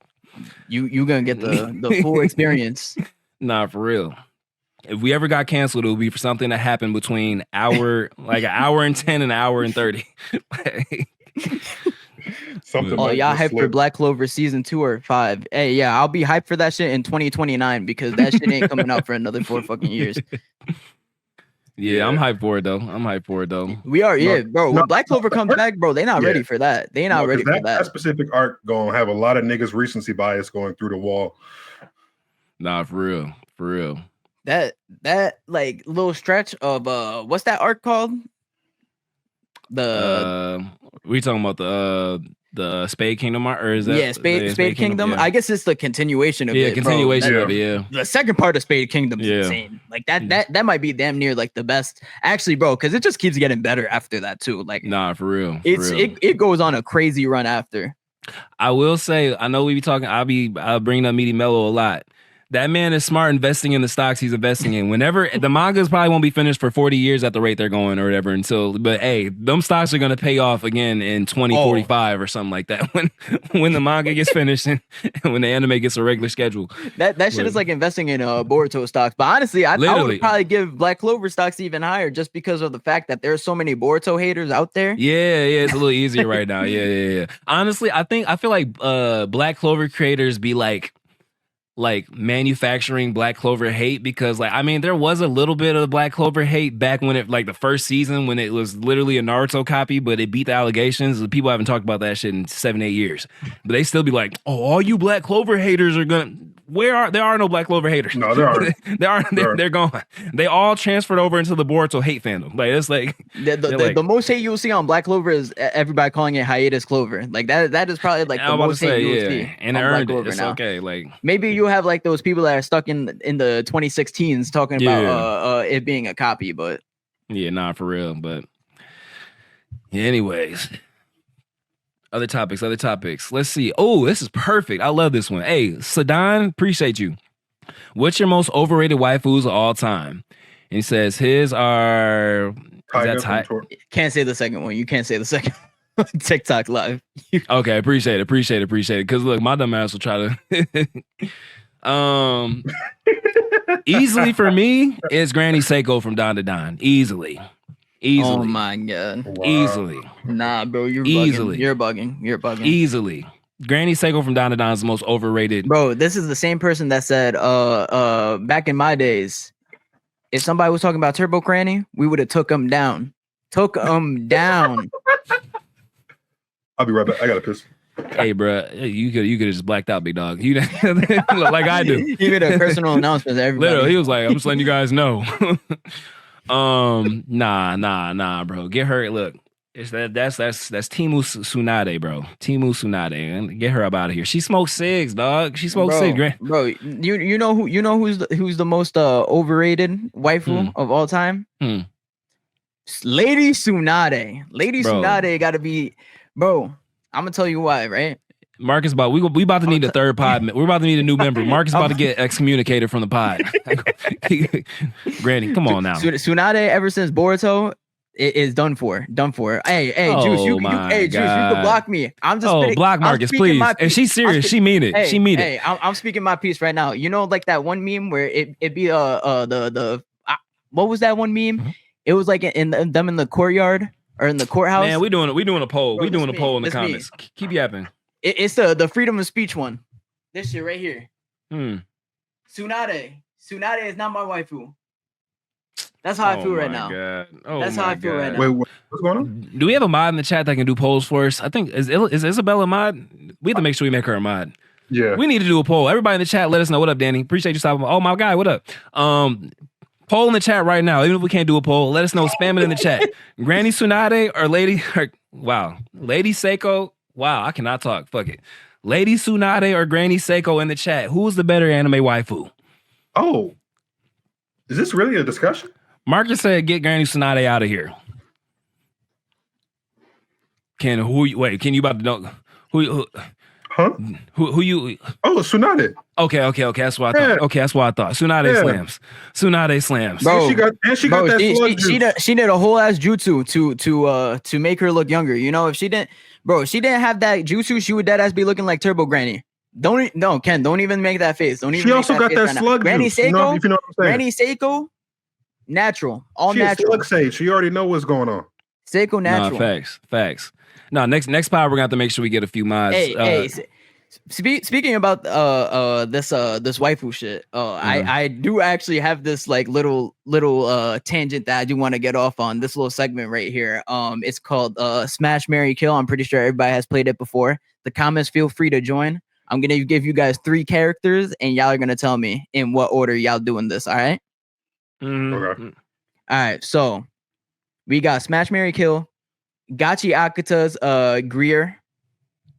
you gonna get the full experience. Nah, for real. If we ever got canceled, it would be for something that happened between an hour and 10 and an hour and 30. Something. Oh, y'all hyped for Black Clover season 2 or 5? Hey, yeah, I'll be hyped for that shit in 2029 because that shit ain't coming out for another 4 fucking years. Yeah, I'm hyped for it though. We are, bro. When Black Clover comes back, bro, they not ready for that. They not ready for that. That specific arc gonna have a lot of niggas recency bias going through the wall. Nah, for real. That like little stretch of what's that arc called? We talking about the Spade Kingdom arc, or is that Spade Kingdom? Yeah. I guess it's the continuation of it. Continuation of it. Yeah. The second part of Spade Kingdom is insane. Like that might be damn near like the best, actually, bro, because it just keeps getting better after that too. Like, nah, for real. It goes on a crazy run after. I will say, I know we be talking. I'll bring up Meaty Mellow a lot. That man is smart investing in the stocks he's investing in. Whenever the mangas probably won't be finished for 40 years at the rate they're going or whatever but hey, them stocks are going to pay off again in 2045 or something like that when the manga gets finished and when the anime gets a regular schedule. That shit is like investing in Boruto stocks. But honestly, I would probably give Black Clover stocks even higher just because of the fact that there's so many Boruto haters out there. Yeah, it's a little easier right now. Yeah. Honestly, I feel like Black Clover creators be like manufacturing Black Clover hate because there was a little bit of Black Clover hate back when it the first season when it was literally a Naruto copy, but it beat the allegations. People haven't talked about that shit in 7-8 years, but they still be like, oh, all you Black Clover haters are gonna there are no Black Clover haters. No, there aren't. They're gone. They all transferred over into the Boruto hate fandom. Like it's like the most hate you'll see on Black Clover is everybody calling it hiatus Clover. Like that is probably like the most hate you'll see. And on earned Black Clover it. It's now. okay. Like maybe you have like those people that are stuck in the 2016s talking about it being a copy, but yeah, nah, for real. But anyways. Other topics. Let's see. Oh, this is perfect. I love this one. Hey, Sadan, appreciate you. What's your most overrated waifus of all time? And he says his are. Can't say the second one. You can't say the second one. TikTok live. Okay, appreciate it. Because look, my dumb ass will try to. Easily for me, it's Granny Seiko from Don to Don. Easily. Oh my god. Wow. Easily. Nah, bro, you're bugging. You're bugging. Easily. Granny Seiko from Don to Don is the most overrated. Bro, this is the same person that said back in my days, if somebody was talking about Turbo Granny, we would have took him down. I'll be right back. I gotta piss. Hey, bro, you could have just blacked out, big dog. You like I do. He made a personal announcement to everybody. Literally, he was like, "I'm just letting you guys know." Nah, bro. Get her. Look, it's that's Timu Tsunade, bro. Timu Tsunade. Get her up out of here. She smokes cigs, dog. She smokes cigs. Bro, you know who's the most overrated waifu of all time? Lady Tsunade. Tsunade got to be, bro. I'm gonna tell you why, right? Marcus, we about to need a third pod. We're about to need a new member. Marcus about to get excommunicated from the pod. Granny, come on now. Tsunade, ever since Boruto, is done for. Hey, Juice, you can block me. I'm just block Marcus, please. And she's serious. She mean it. She mean it. Hey, I'm speaking my piece right now. You know, like that one meme where it be the what was that one meme? Mm-hmm. It was like in the courtyard or in the courthouse. Man, we doing a poll. We doing a poll in the comments. Keep yapping. It's the freedom of speech one. This shit right here. Tsunade is not my waifu. That's how I feel right now. That's how I feel right now. Wait, what's going on? Do we have a mod in the chat that can do polls for us? I think is Isabella a mod? We have to make sure we make her a mod. Yeah. We need to do a poll. Everybody in the chat, let us know. What up, Danny? Appreciate you stopping. Oh my guy, what up? Poll in the chat right now. Even if we can't do a poll, let us know. Spam it in the chat. Granny Tsunade or Lady Seiko. Wow, I cannot talk. Fuck it. Lady Tsunade or Granny Seiko in the chat. Who's the better anime waifu? Oh, is this really a discussion? Marcus said, "Get Granny Tsunade out of here." Can you about to know who? Huh? Who you? Oh, Tsunade. Okay. That's what I thought. Okay, that's what I thought. Tsunade slams. Tsunade slams. Bro, and she got that slug juice. She did a whole ass jutsu to make her look younger. You know, if she didn't have that jutsu, she would dead ass be looking like Turbo Granny. Ken, don't even make that face. Don't even. She also got that slug Granny juice. Seiko, if you know what I'm saying. Granny Seiko, natural, all natural. Slug sage. She already know what's going on. Seiko natural. No, facts. No, next power we're gonna have to make sure we get a few mods. Speaking about this waifu shit, I do actually have this like little tangent that I do want to get off on, this little segment right here. It's called Smash, Marry, Kill. I'm pretty sure everybody has played it before. The comments, feel free to join. I'm gonna give you guys 3 characters, and y'all are gonna tell me in what order y'all doing this. All right. Okay. All right. So we got Smash, Marry, Kill. Gachi Akuta's Greer.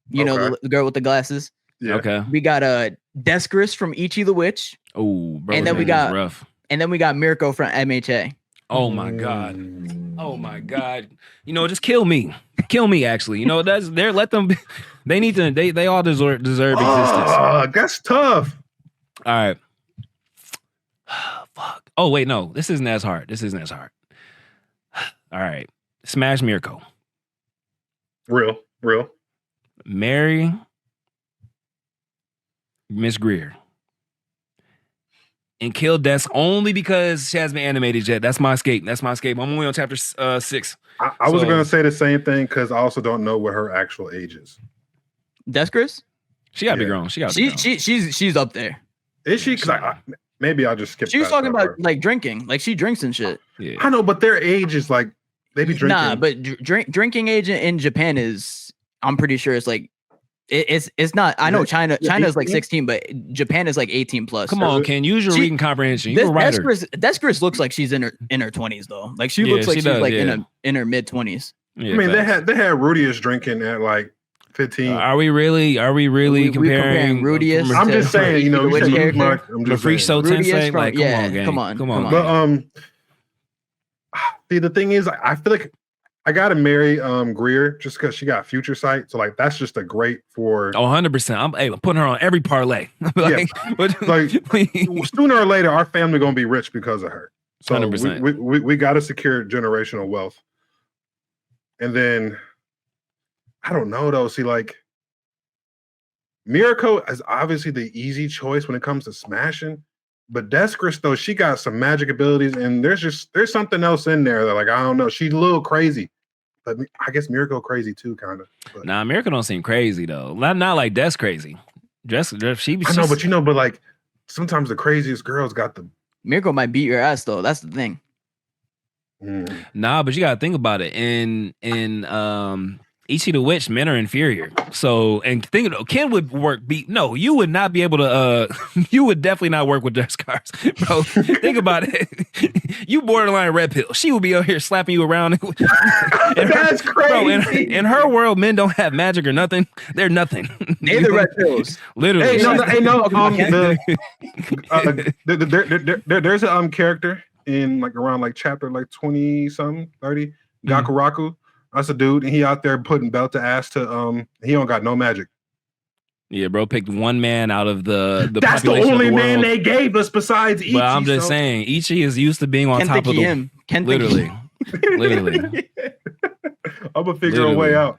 You know, the girl with the glasses. Yeah. Okay. We got Descris from Ichi the Witch. Oh, bro. And then we got rough. And then we got Mirko from MHA. Oh my god. Oh my god. You know, just kill me. Kill me. Actually, you know, let them. They need to. They all deserve existence. That's tough. All right. Fuck. Oh wait, no. This isn't as hard. All right. Smash Mirko. Real. Marry Miss Greer. And kill Desk only because she hasn't been animated yet. That's my escape. I'm only on chapter 6. I was going to say the same thing because I also don't know what her actual age is. Descris? She got to be grown. She's up there. Is she? Because maybe I'll just skip. She was talking about like drinking. Like she drinks and shit. Yeah. I know, but their age is like they be drinking. Nah, but drinking age in Japan is, I'm pretty sure it's like it's not. I know China's like 16, but Japan is like 18 plus. Come on, Ken, use your reading comprehension. You're a writer. Descris looks like she's in her 20s though. Like she looks like she's like in her mid 20s. Yeah, I mean, they had Rudius drinking at like 15. Are we really comparing Rudius? I'm just saying, you know, which character? The Freak Show Tensei. Like, come on. But see, the thing is, I feel like I gotta marry Greer just because she got future sight. So like that's just a great for 100%. I'm putting her on every parlay. like sooner or later, our family gonna be rich because of her. So 100%. We gotta secure generational wealth. And then I don't know though. See, like Mirko is obviously the easy choice when it comes to smashing. But Descris, though, she got some magic abilities, and there's something else in there that, like, I don't know. She's a little crazy. But I guess Mirko crazy too, kind of. Nah, Mirko don't seem crazy though. Not like Des crazy. She I know, but like sometimes the craziest girls got the Mirko might beat your ass though. That's the thing. Nah, but you gotta think about it. In Ichi the Witch, men are inferior. So, and think of Ken would you would not be able to, you would definitely not work with dress cars, bro. Think about it. You borderline red pill. She would be out here slapping you around. That's crazy. Bro, in her world, men don't have magic or nothing. They're nothing. They're the red pills. Literally. There's a character in like around like chapter like 20 something 30 Gakuraku. That's a dude, and he out there putting belt to ass to he don't got no magic. Yeah, bro, picked one man out of the That's the only man they gave us besides Ichi. But I'm just saying, Ichi is used to being on top of the literally. I'm gonna figure a way out.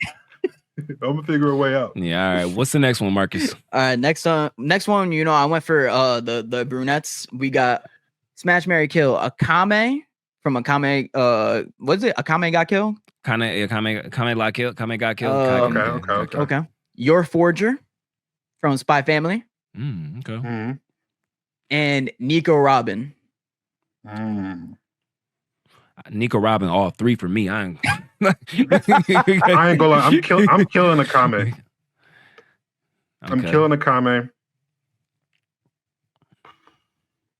Yeah, all right. What's the next one, Marcus? All right, next one, you know, I went for the brunettes. We got Smash, Marry, Kill. Akame from Akame. What's it? Akame got killed. Kame got killed. Okay. Your Forger from Spy Family. Okay. And Nico Robin. Nico Robin, all 3 for me. I ain't gonna lie. I'm killing Akame. I'm killing Akame.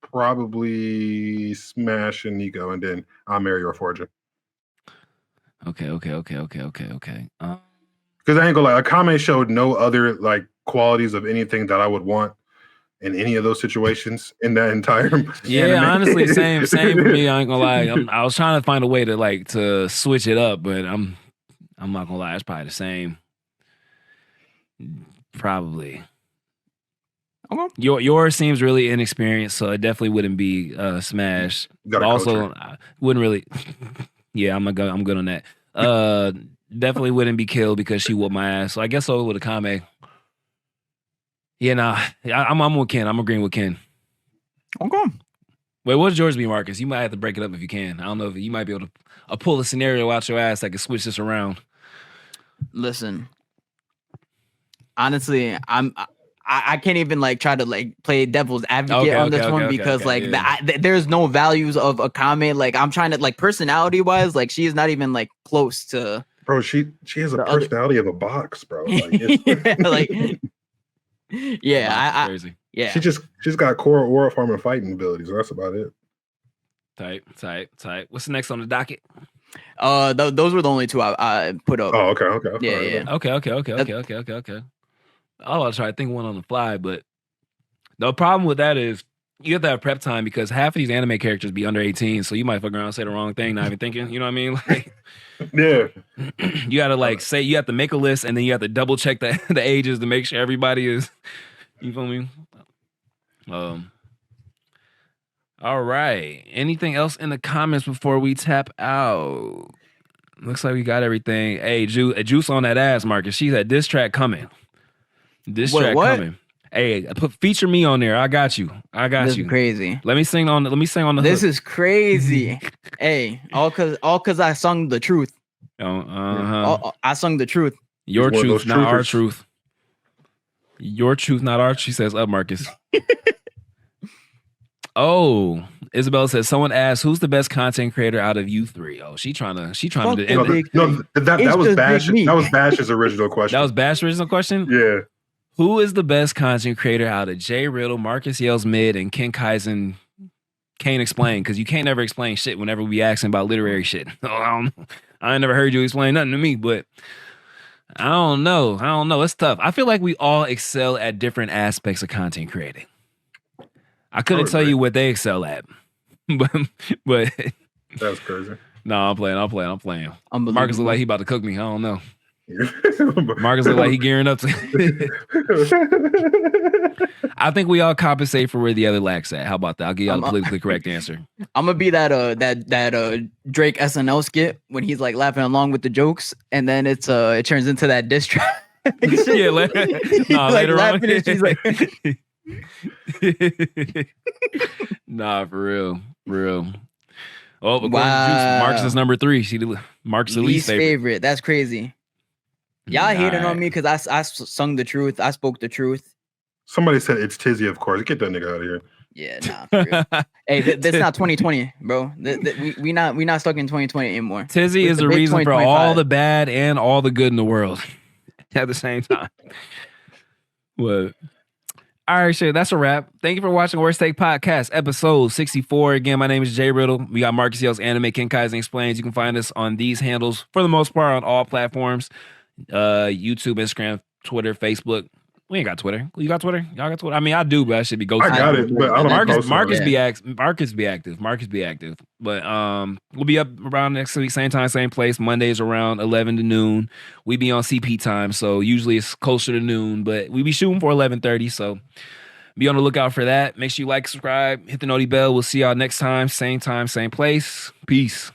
Probably smash and Nico, and then I'll marry Your Forger. Okay. Because I ain't gonna lie, Akame showed no other like qualities of anything that I would want, in any of those situations in that entire anime. Honestly, same for me. I ain't gonna lie. I was trying to find a way to switch it up, but I'm not gonna lie. It's probably the same. Probably. Okay. Yours seems really inexperienced, so it definitely wouldn't be Smash. But also, I wouldn't really. Yeah, I'm good on that. Definitely wouldn't be killed because she whooped my ass. So I guess so with Akame. Yeah, nah. I'm with Ken. I'm agreeing with Ken. Okay. Wait, what's yours be, Marcus? You might have to break it up if you can. I don't know if you might be able to pull a scenario out your ass that can switch this around. Listen, honestly, I can't even like try to like play devil's advocate on this one because there's no values of Akame. Like I'm trying to like personality wise, like she is not even like close to. Bro, she has a personality of a box, bro. Like, crazy. Yeah. She's got core aura farm and fighting abilities. That's about it. Tight. What's the next on the docket? Those were the only two I put up. Oh, okay. Yeah. Okay. I'll try to think one on the fly, but the problem with that is you have to have prep time because half of these anime characters be under 18, so you might fuck around and say the wrong thing, not even thinking. You know what I mean? Like, yeah. You gotta say you have to make a list and then you have to double check the ages to make sure everybody is. You feel me? All right. Anything else in the comments before we tap out? Looks like we got everything. Hey, Juice on that ass, Marcus. She said diss track coming. Coming. Hey, feature me on there. I got you. This is crazy. Let me sing on the This hook. is crazy. Hey, all cause I sung the truth. I sung the truth. Your truth, not our truth. Your truth, not our. She says, "Up, Marcus." Oh, Isabella says someone asked who's the best content creator out of you three. Oh, she trying to that was Bash. That was Bash's original question. That was Bash's original question? Yeah. Who is the best content creator out of Jay Riddle, Marcus Yells Mid, and Ken Kaizen can't explain? Because you can't ever explain shit whenever we asking about literary shit. I ain't never heard you explain nothing to me, but I don't know. It's tough. I feel like we all excel at different aspects of content creating. I couldn't tell you what they excel at, but that's crazy. No, I'm playing. Marcus look like he about to cook me. I don't know. Marcus look like he gearing up to. I think we all compensate for where the other lacks at. How about that? I'll give y'all the politically correct answer. I'm gonna be that Drake SNL skit when he's like laughing along with the jokes, and then it turns into that diss track. Yeah, later laughing on. And she's like. Nah, for real. Oh, wow. Marcus is number 3. Marcus' least favorite. That's crazy. Y'all hating on me because I sung the truth. I spoke the truth. Somebody said it's Tizzy, of course. Get that nigga out of here. Yeah, nah. For real. Hey, that's not 2020, bro. We not stuck in 2020 anymore. Tizzy is the reason for all the bad and all the good in the world at the same time. What? All right, shit. That's a wrap. Thank you for watching Worst Take Podcast, episode 64. Again, my name is Jay Riddle. We got Marcus Yells Anime, Ken Kaizen Explains. You can find us on these handles for the most part on all platforms: YouTube, Instagram, Twitter, Facebook. We ain't got Twitter. You got Twitter? Y'all got Twitter? I mean, I do, but I should be ghosting. I got it, but I don't Marcus be active. But we'll be up around next week, same time, same place. Mondays around 11 to noon. We be on CP time, so usually it's closer to noon, but we be shooting for 11:30. So be on the lookout for that. Make sure you like, subscribe, hit the noti bell. We'll see y'all next time, same place. Peace.